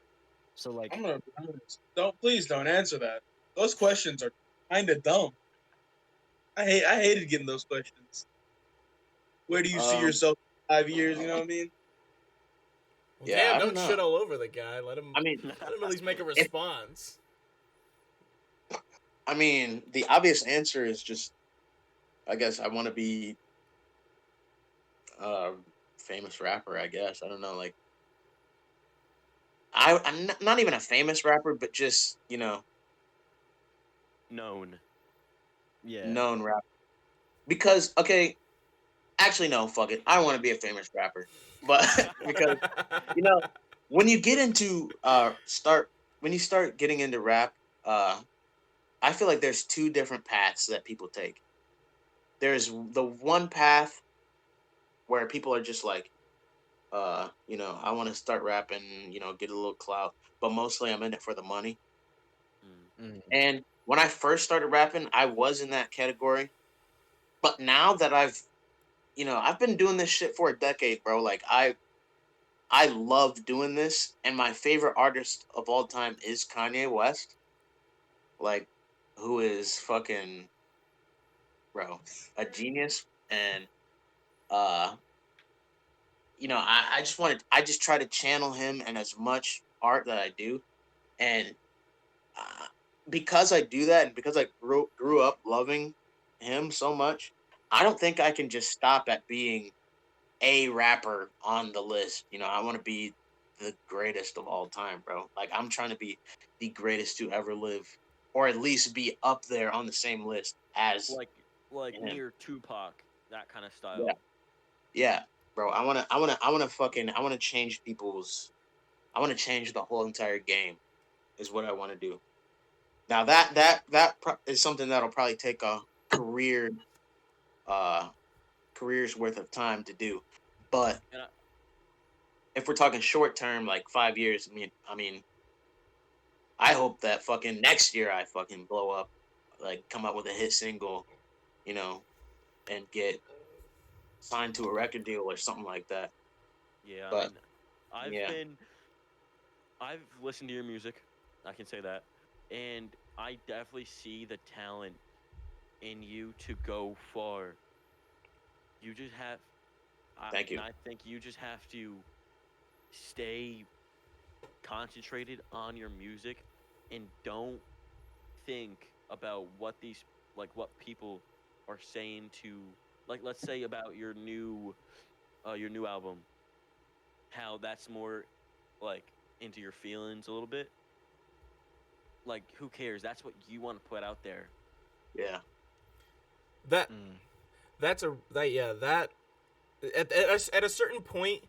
So like I'm gonna be honest. Please don't answer that. Those questions are kind of dumb. I hated getting those questions. Where do you see Um, yourself in 5 years? You know what I mean? Well, yeah, damn! I don't Don't know. shit all over the guy. I mean, Let him at least make a if response. the obvious answer is just, I guess I want to be a famous rapper. I guess I don't know, like I'm not even a famous rapper, but just Known. yeah. known rapper. Because okay, actually no, fuck it, I want to be a famous rapper, but because you know when you get into start when you start getting into rap, uh, I feel like there's two different paths that people take. There's the one path where people are just like, I want to start rapping, get a little clout, but mostly I'm in it for the money. Mm. Mm. And when I first started rapping, I was in that category. But now that I've been doing this shit for a decade, bro. Like I love doing this, and my favorite artist of all time is Kanye West. Like, who is fucking bro, a genius, and uh, I just try to channel him and as much art that I do, and uh, because I do that, and because I grew up loving him so much, I don't think I can just stop at being a rapper on the list. I want to be the greatest of all time, bro. Like I'm trying to be the greatest to ever live, or at least be up there on the same list as like like him. near Tupac, that kind of Yeah, style. yeah, bro. I wanna change I want to change the whole entire game. Is what I want to do. Now is something that'll probably take a uh career's worth of time to do. But And if we're talking short term, like 5 years, I mean, I hope that fucking next year I fucking blow up, like come out with a hit single, you know, and get signed to a record deal or something like that. Yeah, I But mean, I've yeah, been I've listened to your music. I can say that, and I definitely see the talent in you to go far. You just have, thank and you. I think you just have to stay concentrated on your music, and don't think about what these what people are saying to, like, let's say about your new album, how that's more like into your feelings a little bit. Like, who cares? That's what you want to put out there. Yeah, That Mm. that's a that yeah that at a certain point,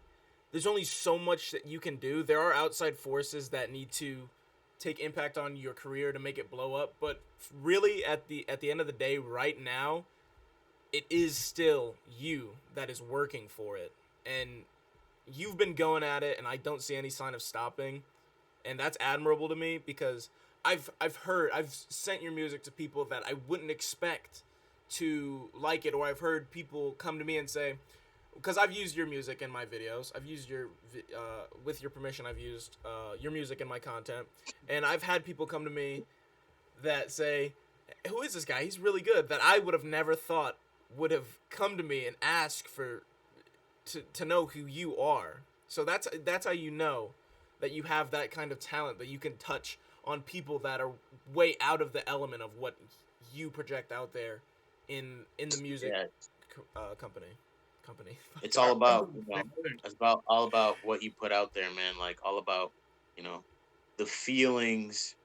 there's only so much that you can do. There are outside forces that need to take impact on your career to make it blow up, but really at the end of the day, right now, it is still you that is working for it, and you've been going at it, and I don't see any sign of stopping, and that's admirable to me because I've sent your music to people that I wouldn't expect to like it, or I've heard people come to me and say, because I've used your music in my videos, I've used with your permission, I've used your music in my content, and I've had people come to me that say, who is this guy? He's really good. That I would have never thought would have come to me and ask for to know who you are. So that's how you know that you have that kind of talent, that you can touch on people that are way out of the element of what you project out there in the music yeah. company. It's all Sorry. about it's about all about what you put out there, man. Like all about you know the feelings,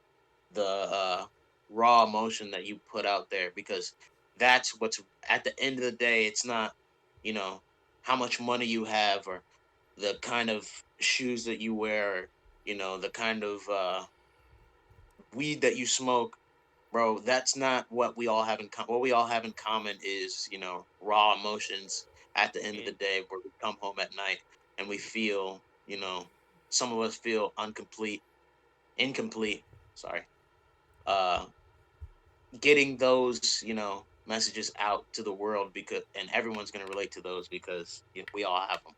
the raw emotion that you put out there, because that's what's at the end of the day. It's not you know how much money you have or the kind of shoes that you wear, or, the kind of weed that you smoke, bro. That's not what we all have in what we all have in common is raw emotions at the end of the And day, where we come home at night and we feel, some of us feel incomplete, sorry, uh getting those messages out to the world, because and everyone's going to relate to those because we all have them.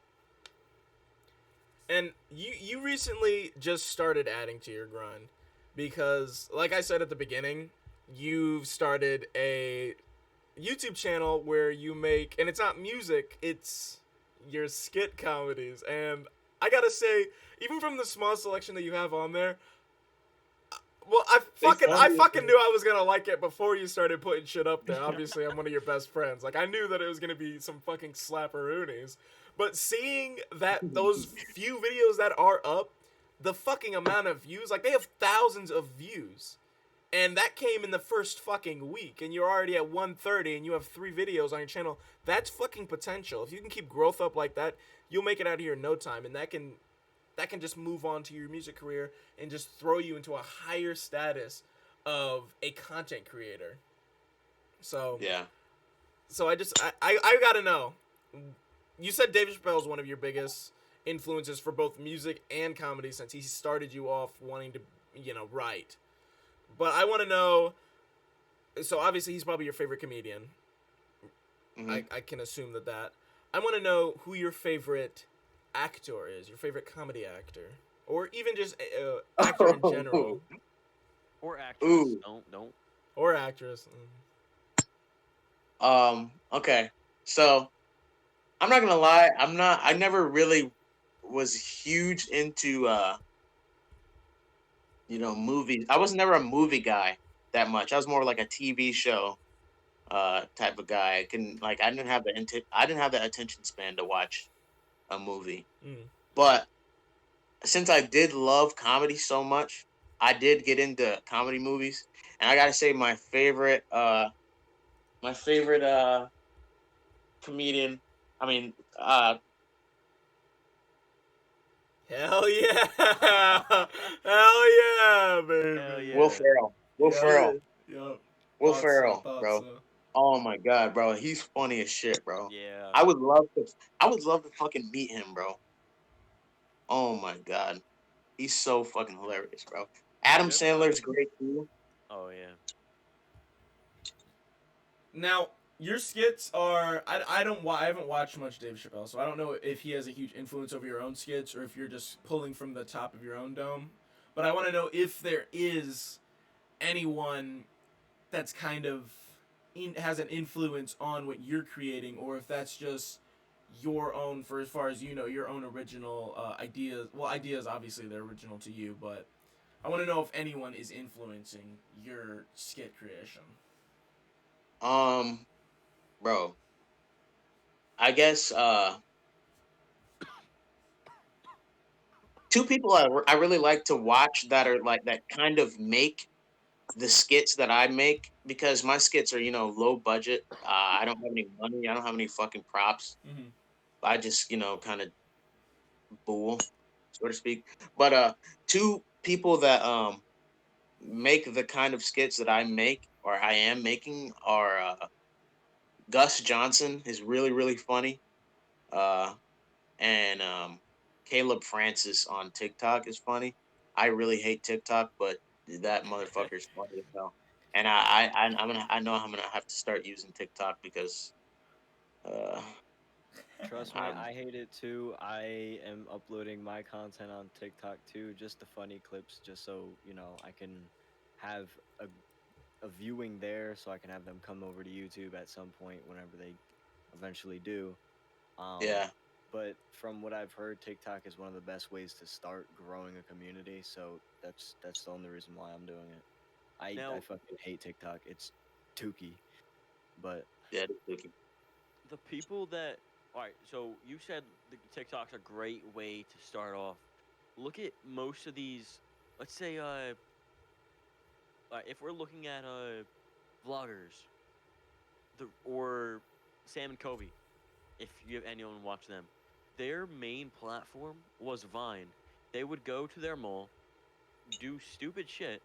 And you recently just started adding to your grind because, like I said at the beginning, you've started a YouTube channel where you make, and it's not music, it's your skit comedies. And I gotta say, even from the small selection that you have on there, well, They I funny. fucking knew I was gonna like it before you started putting shit up there. Obviously, I'm one of your best friends. Like, I knew that it was gonna be some fucking slapperoonies. But seeing that those few videos that are up, the fucking amount of views, like they have thousands of views. And that came in the first fucking week, and you're already at 130, and you have 3 videos on your channel. That's fucking potential. If you can keep growth up like that, you'll make it out of here in no time, and that can just move on to your music career and just throw you into a higher status of a content creator. So, Yeah. I gotta know. You said David Chappelle is one of your biggest influences for both music and comedy since he started you off wanting to, write. But I want to know. So obviously he's probably your favorite comedian. Hmm. I can assume that. I want to know who your favorite actor is. Your favorite comedy actor, or even just actor in general, or actress. Ooh. Don't. or actress. Okay. So I'm not gonna lie. I never really was huge into movies. I was never a movie guy that much. I was more like a TV show type of guy. I didn't have the attention span to watch a movie. Mm. But since I did love comedy so much, I did get into comedy movies. And I gotta say my favorite comedian, I mean, Hell yeah! Hell yeah, Hell baby! Will yeah. Ferrell. Will Hell yeah! Ferrell. Yup. Will Thought so. Ferrell, Thought bro. so. Oh my god, bro. He's funny as shit, bro. Yeah. I would love to I would love to fucking meet him, bro. Oh my god. He's so fucking hilarious, bro. Adam You ever, Sandler's great too. oh yeah. Now, your skits are I haven't watched much Dave Chappelle, so I don't know if he has a huge influence over your own skits or if you're just pulling from the top of your own dome. But I want to know if there is anyone that's kind of has an influence on what you're creating, or if that's just your own, for as far as you know, your own original ideas. Well, ideas obviously they're original to you, but I want to know if anyone is influencing your skit creation. Um, bro, I guess two people I really like to watch that are like that kind of make the skits that I make because my skits are low budget. I don't have any money. I don't have any fucking props. Mm-hmm. I just kind of fool, so to speak. But two people that make the kind of skits that I make or I am making are Gus Johnson is really funny. Uh, and Caleb Francis on TikTok is funny. I really hate TikTok, but that motherfucker's funny as hell. And I know I'm gonna have to start using TikTok because uh Trust me, I'm I hate it too. I am uploading my content on TikTok too, just the funny clips, just so I can have a viewing there, so I can have them come over to YouTube at some point whenever they eventually do. Um, yeah but from what I've heard, TikTok is one of the best ways to start growing a community. So that's the only reason why I'm doing it. I Now, fucking hate TikTok. It's Tukey, but yeah it's looking- the people that, all right, so you said the TikTok's a great way to start off. Look at most of these. Let's say, if we're looking at vloggers, or Sam and Kobe, if you have anyone watch them, their main platform was Vine. They would go to their mall, do stupid shit,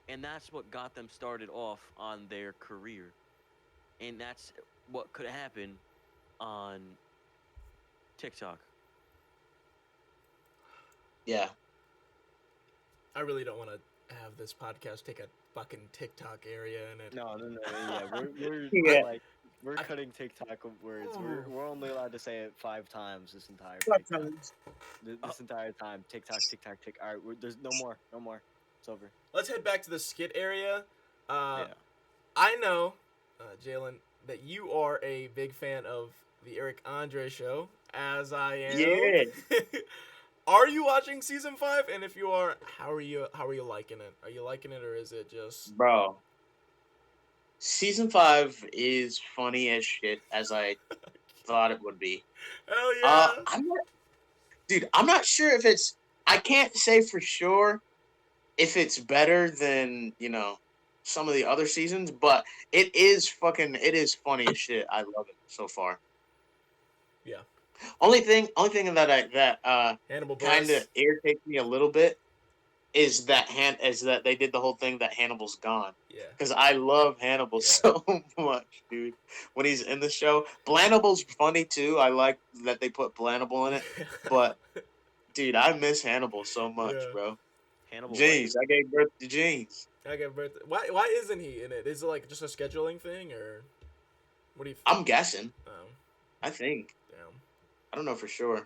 and that's what got them started off on their career. And that's what could happen on TikTok. yeah. I really don't want to have this podcast take a fucking TikTok area in it. no, yeah, we're Yeah. like we're I- cutting TikTok words. Ooh. We're only allowed to say it 5 times this entire Five TikTok. times. This entire time, TikTok, TikTok, tick. All right, there's no more. It's over. Let's head back to the skit area. Yeah. I know, Jalen, that you are a big fan of the Eric Andre show, as I am. Yeah. Are you watching season 5? And if you are, how are you liking it? Are you liking it, or is it just Bro, season 5 is funny as shit as I thought it would be. hell yeah? I'm not sure if it's. I can't say for sure if it's better than some of the other seasons, but it is funny as shit. I love it so far. Yeah. Only thing that Hannibal kind of Buress. irritates me a little bit is that they did the whole thing that Hannibal's gone. Yeah. Because I love Hannibal Yeah. so much, dude. When he's in the show, Blanible's funny too. I like that they put Blanable in it, but dude, I miss Hannibal so much, Yeah. bro. Hannibal James, I gave birth to James. I get birthday. Why isn't he in it? Is it like just a scheduling thing, or what do you? I'm guessing. Oh, I think. damn. I don't know for sure.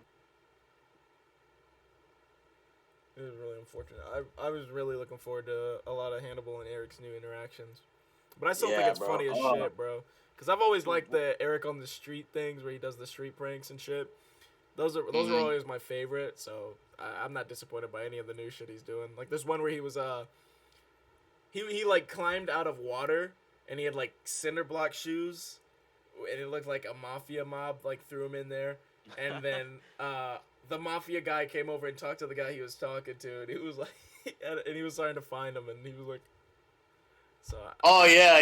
It was really unfortunate. I was really looking forward to a lot of Hannibal and Eric's new interactions, but I still think Yeah, it's bro. funny as Oh. shit, bro. Because I've always liked the Eric on the street things where he does the street pranks and shit. Those are Mhm. always my favorite. So I'm not disappointed by any of the new shit he's doing. Like this one where he was he like climbed out of water and he had like cinder block shoes, and it looked like a mafia mob like threw him in there, and then the mafia guy came over and talked to the guy he was talking to, and he was like, and he was starting to find him, and he was like, so. Oh yeah.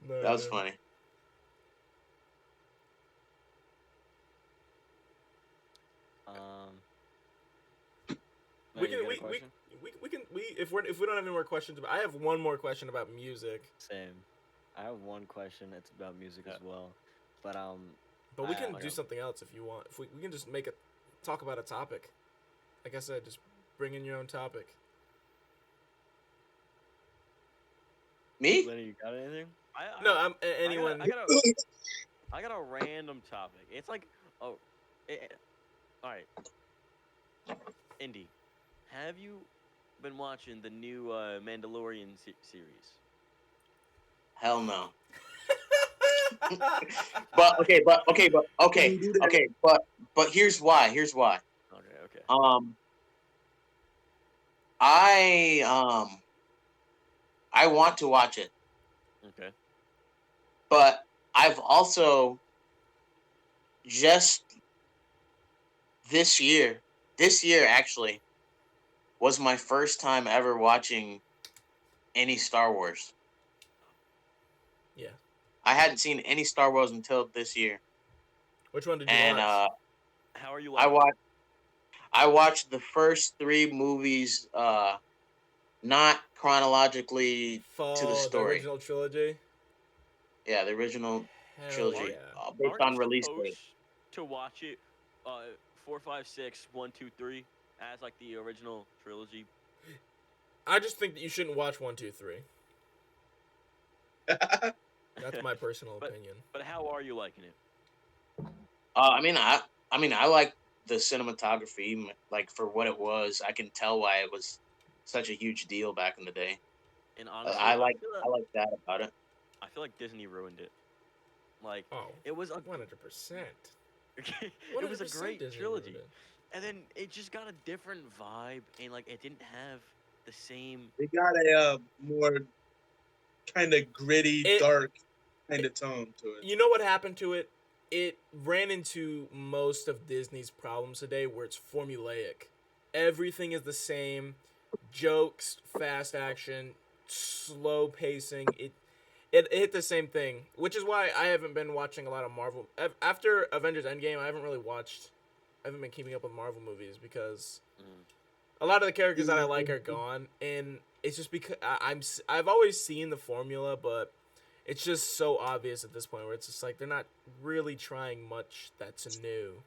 No, That was yeah. funny. We you can got a we question? if we don't have any more questions, I have one more question about music. Same. I have one question. It's about music as well, but But we can okay. do something else if you want. If we can just talk about a topic. Like I said, just bring in your own topic. Me? Lenny, you got anything? No, anyone. I got a random topic. It's like, oh, all right. Indy, have you been watching the new Mandalorian series? Hell no. But You do that. but here's why. Okay. Um, I want to watch it, Okay. but I've also just this year actually was my first time ever watching any Star Wars. Yeah. I hadn't seen any Star Wars until this year, Which one did you and watch? How are you I liking watched I watched the first three movies, not chronologically to the The story. original trilogy. Yeah, the original Hell Are trilogy, yeah. based aren't you on release supposed date. to watch it 4, 5, 6, 1, 2, 3 as like the original trilogy? I just think that you shouldn't watch 1, 2, 3. That's my personal but opinion. but how are you liking it? I mean, I like the cinematography, like for what it was. I can tell why it was such a huge deal back in the day. And Uh, honestly, I like I like that about it. I feel like Disney ruined it. Like Oh, it was a 100%. it was a 100% great Disney trilogy, ruined it. and then it just got a different vibe, and like it didn't have the same. They got a more kind of gritty, It- dark kind of tone to it. You know what happened to it? It ran into most of Disney's problems today where it's formulaic. Everything is the same. Jokes, fast action, slow pacing. It hit the same thing, which is why I haven't been watching a lot of Marvel. After Avengers Endgame, I haven't been keeping up with Marvel movies because a lot of the characters that I like are gone, and it's just because I've always seen the formula, but it's just so obvious at this point where it's just like they're not really trying much that's new.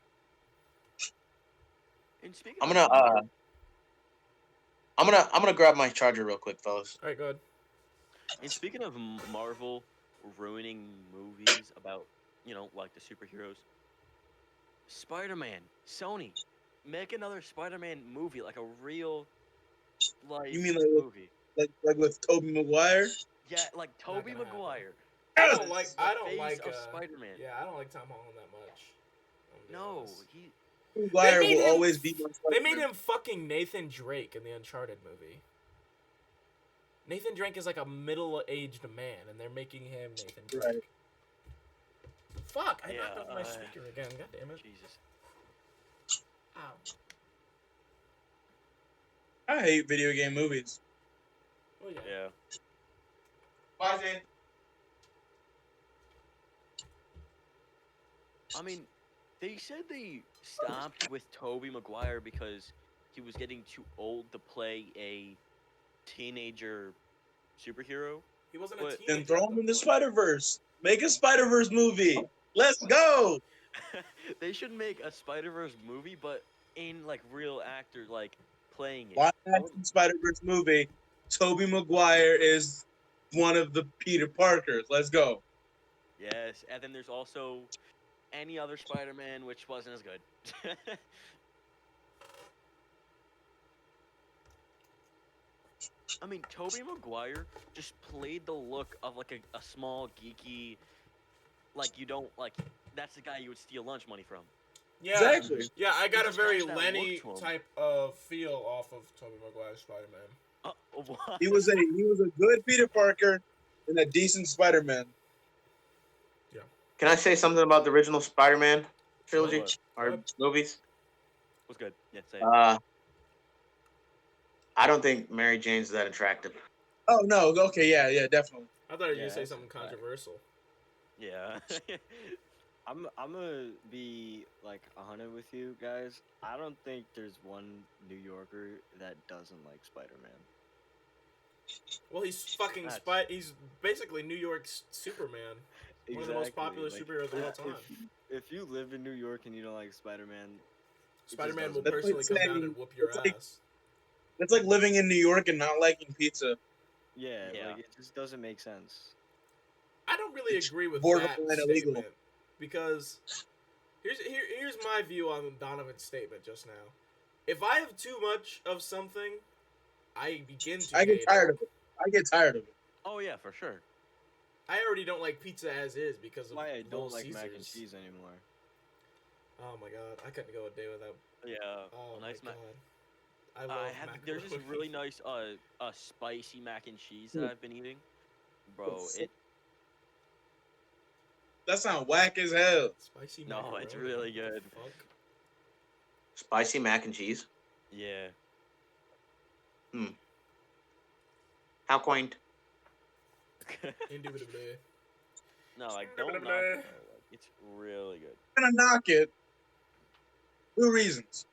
And speaking I'm of gonna Marvel, I'm gonna grab my charger real quick, fellas. All right, go ahead. and speaking of Marvel ruining movies about like the superheroes, Spider-Man, Sony, make another Spider-Man movie, like a real life You mean movie. like with Tobey Maguire? Yeah, like Not Tobey gonna happen. Maguire. I Yes! don't like. The I don't face like. of Spider-Man. Yeah, I don't like Tom Holland that much. I'm being No, honest. he. Maguire made will him- always be my They made Spider-Man. him fucking Nathan Drake in the Uncharted movie. Nathan Drake is like a middle-aged man, and they're making him Nathan Drake. Right. Fuck! I Yeah, knocked over my speaker again. God damn it! Jesus. Ow. I hate video game movies. Oh yeah. Yeah. Bye, Zane. I mean, they said they stopped with Tobey Maguire because he was getting too old to play a teenager superhero. He wasn't a But- teenager. Then throw at him the in the point. Spider-Verse. Make a Spider-Verse movie. Let's go. They should make a Spider-Verse movie, but in like real actor, like playing it. Live action Spider-Verse movie. Tobey Maguire is one of the Peter Parkers. Let's go. Yes, and then there's also any other Spider-Man, which wasn't as good. I mean, Tobey Maguire just played the look of like a small geeky, like you don't like. That's the guy you would steal lunch money from. Yeah. Exactly. Yeah, I got a just very has that Lenny look to him. type of feel off of Tobey Maguire's Spider-Man. What? He was a good Peter Parker and a decent Spider-Man. Can I say something about the original Spider-Man trilogy What? or What? movies? Was good. Yeah, say it. I don't think Mary Jane's that attractive. Oh no, okay, yeah, definitely. I thought you were Yeah, gonna say that's something a fact. controversial. Yeah. I'm gonna be like 100 with you guys. I don't think there's one New Yorker that doesn't like Spider-Man. Well, he's fucking That's- He's basically New York's Superman. One of the most popular superheroes of all time. If you live in New York and you don't like Spider-Man, Spider-Man will That's like personally come down saying- and whoop your it's like- ass. It's like living in New York and not liking pizza. Yeah, Yeah. like it just doesn't make sense. I don't really It's agree with borderline that illegal. statement because here's my view on Donovan's statement just now. If I have too much of something, I begin to I get hate tired it. of it. I get tired of it. Oh yeah, for sure. I already don't like pizza as is because That's of why I Little don't like Caesars. mac and cheese anymore. Oh my god, I couldn't go a day without. Yeah. Oh a my nice god, I I love had macaroni. there's this really nice spicy mac and cheese that I've been eating, bro. It That sounds whack as hell. Spicy No, macaroni. it's really What the good. fuck? Spicy mac and cheese. yeah. How quaint. Indubitably. No, like don't knock it though. Like it's really good. I'm gonna knock it. 2 reasons.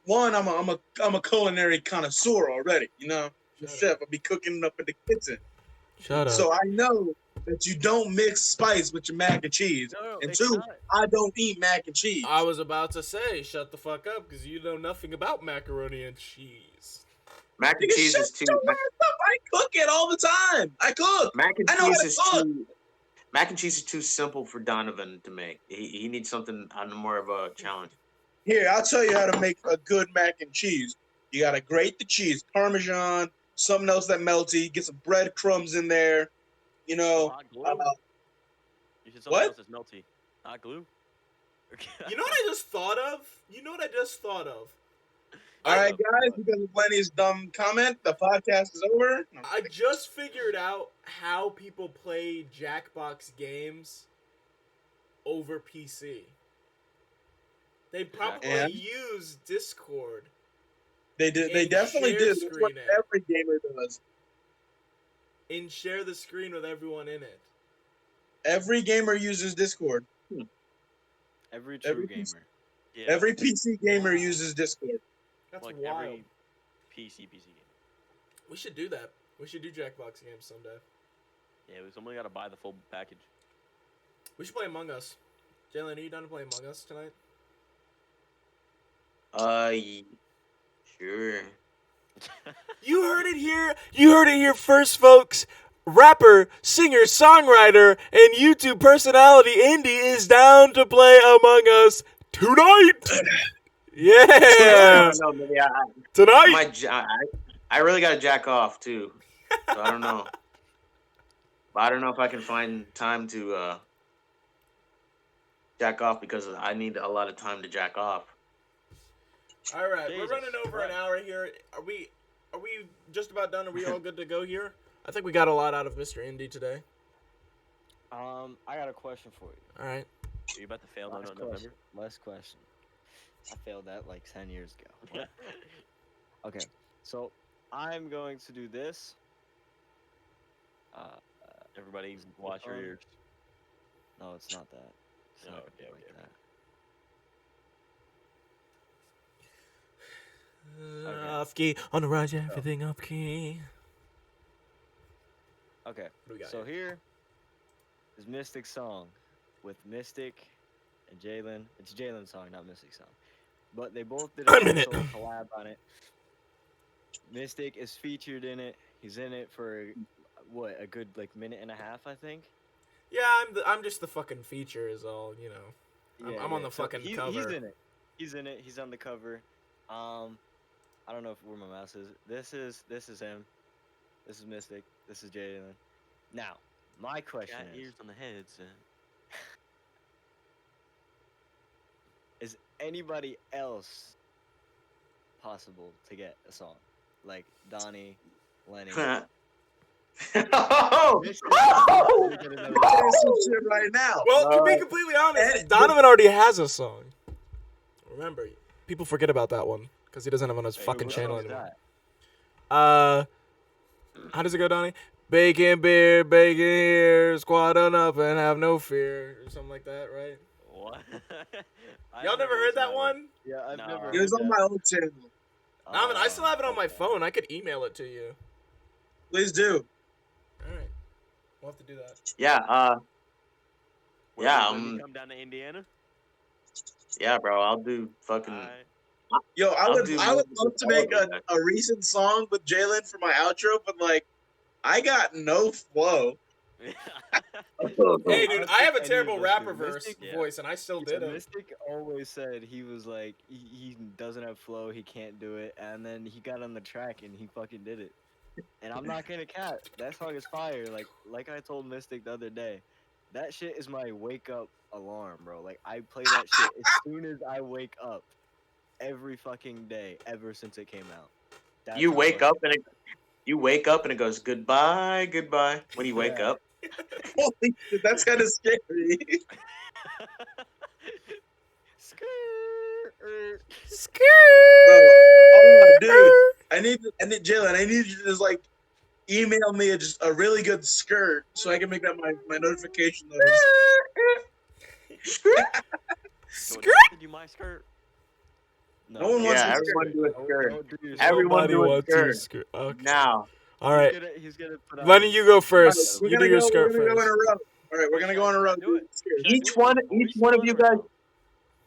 One, I'm a culinary connoisseur already. You know, I'm a Shut chef. up. I'll be cooking it up in the kitchen. Shut up. So I know that you don't mix spice with your mac and cheese. No, And it's 2, not. I don't eat mac and cheese. I was about to say, shut the fuck up, because you know nothing about macaroni and cheese. Mac and Nigga, cheese shut is too. your ass up. I cook it all the time. I cook. Mac and I know how cheese to is cook. too. Mac and cheese is too simple for Donovan to make. He needs something on more of a challenge. Here, I'll tell you how to make a good mac and cheese. You gotta grate the cheese, Parmesan, something else that melty. Get some breadcrumbs in there. You know, Hot glue. You said something what? else that's melty. Hot glue. You know what I just thought of? All right, guys, because of Lenny's dumb comment, the podcast is over. No, I'm I kidding. just figured out how people play Jackbox games over PC. They probably And? use Discord. They did. They and definitely share did. That's what screen it. every gamer does. And share the screen with everyone in it. Every gamer uses Discord. Every true Every gamer. Yeah. Every PC gamer Wow. uses Discord. That's like wild. every PC game. We should do that. We should do Jackbox games someday. Yeah, someone got to buy the full package. We should play Among Us. Jalen, are you done to play Among Us tonight? Sure. You heard it here. You heard it here first, folks. Rapper, singer, songwriter, and YouTube personality Indy is down to play Among Us tonight. Yeah. No, maybe I Tonight. might. I really gotta jack off too. So I don't know. But I don't know if I can find time to jack off because I need a lot of time to jack off. All right, we're Jesus running over an Christ. hour here. Are we just about done? Are we all good to go here? I think we got a lot out of Mr. Indy today. I got a question for you. All right. Are you about to fail in November? Last question. I failed that like 10 years ago. What? Okay, so I'm going to do this. Everybody, watch your ears. No, it's not that. It's Oh, not okay, like okay. that. Off key on the ride, everything off key. Okay, What do we got so here? here is Mystic's song with Mystic and Jalen. It's Jalen's song, not Mystic's song. But they both did I'm a in it. sort of collab on it. Mystic is featured in it. He's in it for what, a good like minute and a half, I think. Yeah, I'm just the fucking feature is all, you know. I'm on the So fucking cover. He's in it. He's in it. He's on the cover. I don't know where my mouse is. This is him. This is Mystic. This is Jalen. Now, my question Got ears on the heads. is anybody else possible to get a song? Like Donnie, Lenny. Oh! Mystic, Oh! you get another Say song. some shit right now. Well, to be completely honest, and- Donovan already has a song. Remember, people forget about that one because he doesn't have it on his Hey, fucking what channel song is anymore. that? How does it go, Donnie? Bacon beer, bacon here, squad on up and have no fear, or something like that, right? What? Y'all never heard that one? Yeah, I've No. never It heard was on that. my old channel. Donovan, I still have it on my okay. phone. I could email it to you. Please do. All right, we'll have to do that. Yeah, When yeah, we come down to Indiana. yeah, bro. I'll do fucking Alright. Yo, I I'll would do I would music love with to all make of you guys. a recent song with Jalen for my outro, but like I got no flow. Hey, dude, don't I think have a any of terrible us rapper do. verse Mystic, voice, and I still yeah, did it. Mystic always said he was like he doesn't have flow, he can't do it, and then he got on the track and he fucking did it. And I'm not gonna cap, that song is fire. Like I told Mystic the other day, that shit is my wake up alarm, bro. Like I play that shit as soon as I wake up, every fucking day, ever since it came out. That's You how wake much. up and it goes goodbye, goodbye when you wake Yeah. up. Holy shit, that's kind of scary. Bro, oh dude, I need Jalen. I need you to just like email me just a really good skirt so I can make that my notification notice. So what, did you my skirt? No one dude, wants Yeah, a everyone skirt. do a don't- skirt. don't do your Everyone Nobody do a wants skirt to skirt. Okay. now. All right. He's gonna put out Lenny, his- you go All first. right, You do your We're skirt gonna go in first. a row. All right, we're Wait, gonna should go I- in a should I row. do it? Dude, skirt. Should I do Each it? one, Are we each one of still you on or guys, no?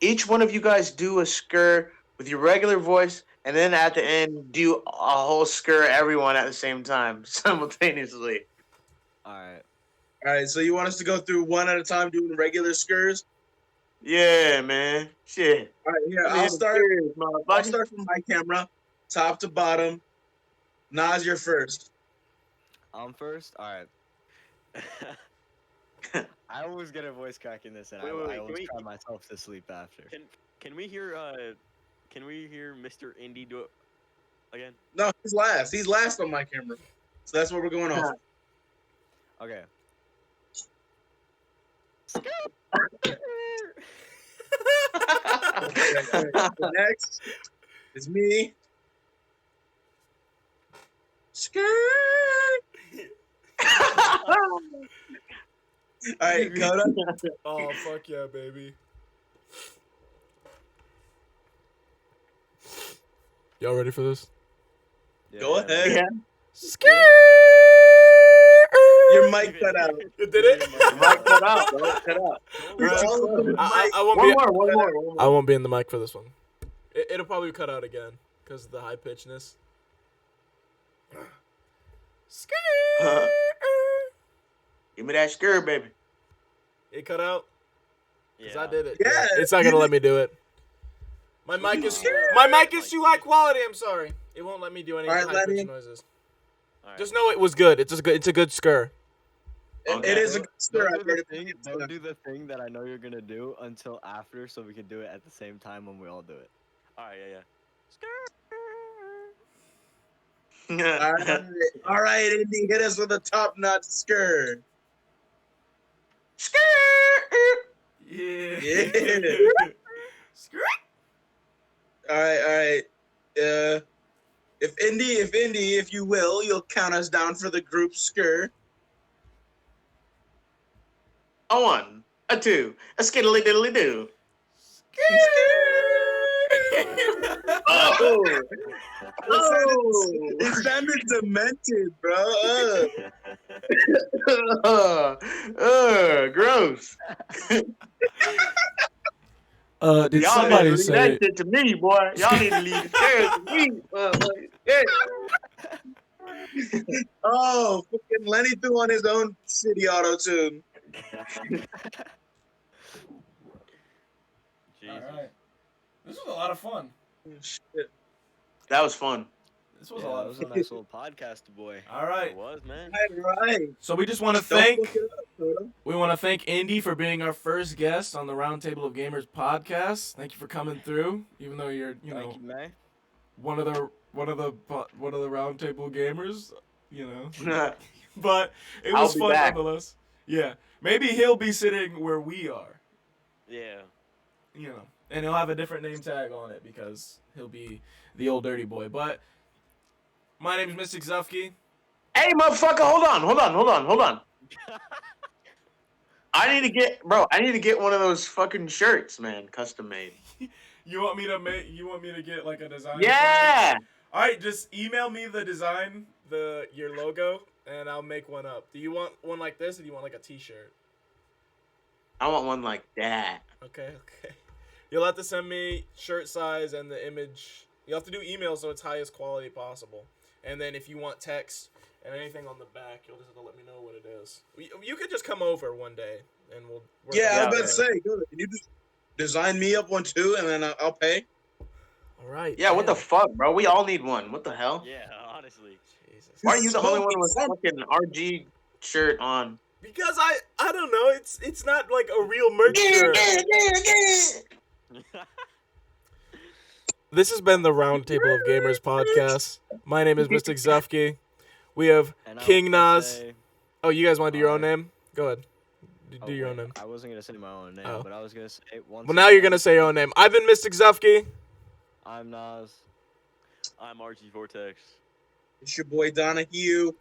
each one of you guys do a skirt with your regular voice, and then at the end do a whole skirt everyone at the same time simultaneously. All right. All right, so you want us to go through one at a time doing regular skirts? Yeah, man. Shit. All right, here Let me hear the skirts, I'll motherfucker. start from my camera, top to bottom. Nas, you're first. I'm first. All right. I always get a voice crack in this, and Wait, I can always we- cry myself to sleep after. Can we hear Mr. Indy do it again? No, he's last. He's last on my camera, so that's what we're going off. Okay. Okay, so next is me. Skirt. All right, Coda. Oh, fuck yeah, baby. Y'all ready for this? Go ahead. Yeah. Skirt! Your mic cut out. It did it? The mic cut out, bro. Cut out. You're Alright. all over the mic. I won't One be. more, one more, one I more. won't be in the mic for this one. It'll probably cut out again because of the high pitchness. Skirt! Give me that skirt, baby. It cut out because I did it. Yeah, It's not gonna let me do it. My mic is too high quality. I'm sorry. It won't let me do any Alright, high Lenny. pitched noises. Alright. Just know it was good. It's a good skir. It is a good skirt. Don't do the thing that I know you're gonna do until after, so we can do it at the same time when we all do it. Alright, yeah. All right, Indy, hit us with a top-notch skirt. Skirt. Yeah. Yeah. Skirt. All right. If Indy, if you will, you'll count us down for the group skirt. A one, a two, a skiddly diddly do. Oh, It sounded demented, bro. Gross. Did Y'all somebody need to leave that say? shit to me, boy. Y'all need to leave the stairs to me. Oh, fucking Lenny threw on his own shitty auto tune. Jesus. This was a lot of fun. Shit. That was fun. This was Yeah, a lot that of was a fun. nice little podcast, boy. All right. It was, man. Right. So we just want to Don't thank look it up, Coda. we want to thank Indy for being our first guest on the Roundtable of Gamers podcast. Thank you for coming through, even though you're Thank you, man. one of the Roundtable Gamers, But it I'll was be fun back. nonetheless. Yeah, maybe he'll be sitting where we are, Yeah. and he'll have a different name tag on it because he'll be the old dirty boy. But my name is Mystic Zufke. Hey, motherfucker, hold on. I need to get one of those fucking shirts, man, custom made. You want me to get like a design? Yeah. All right, just email me the design, your logo, and I'll make one up. Do you want one like this, or do you want like a T-shirt? I want one like that. Okay. You'll have to send me shirt size and the image. You'll have to do email so it's highest quality possible. And then if you want text and anything on the back, you'll just have to let me know what it is. You could just come over one day and we'll work Yeah, I Yeah, was about okay. to say, can you just design me up one too, and then I'll pay? All right. Yeah, what the man. fuck, bro? We all need one. What the hell? Yeah, honestly. Jesus. Why are you the only one with Son- fucking RG shirt on? Because I don't know, it's not like a real merch shirt. This has been the Roundtable of Gamers podcast. My name is Mystic Zufke. We have And I King wanna Nas. say- Oh, you guys want to do your own Alright. name? Go ahead. Oh, Do your own wait, name. I wasn't gonna say my own name, Oh. but I was gonna say once. Well, now you're again, gonna say your own name. I've been Mystic Zufke. I'm Nas. I'm RG Vortex. It's your boy Donahue.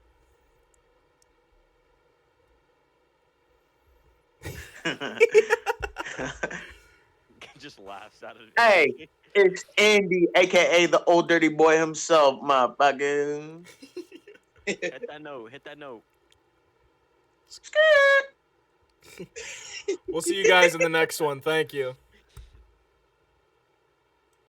Just laughs out of it. Hey. It's Andy, aka the old dirty boy himself, motherfucker. Hit that note. Hit that note. We'll see you guys in the next one. Thank you.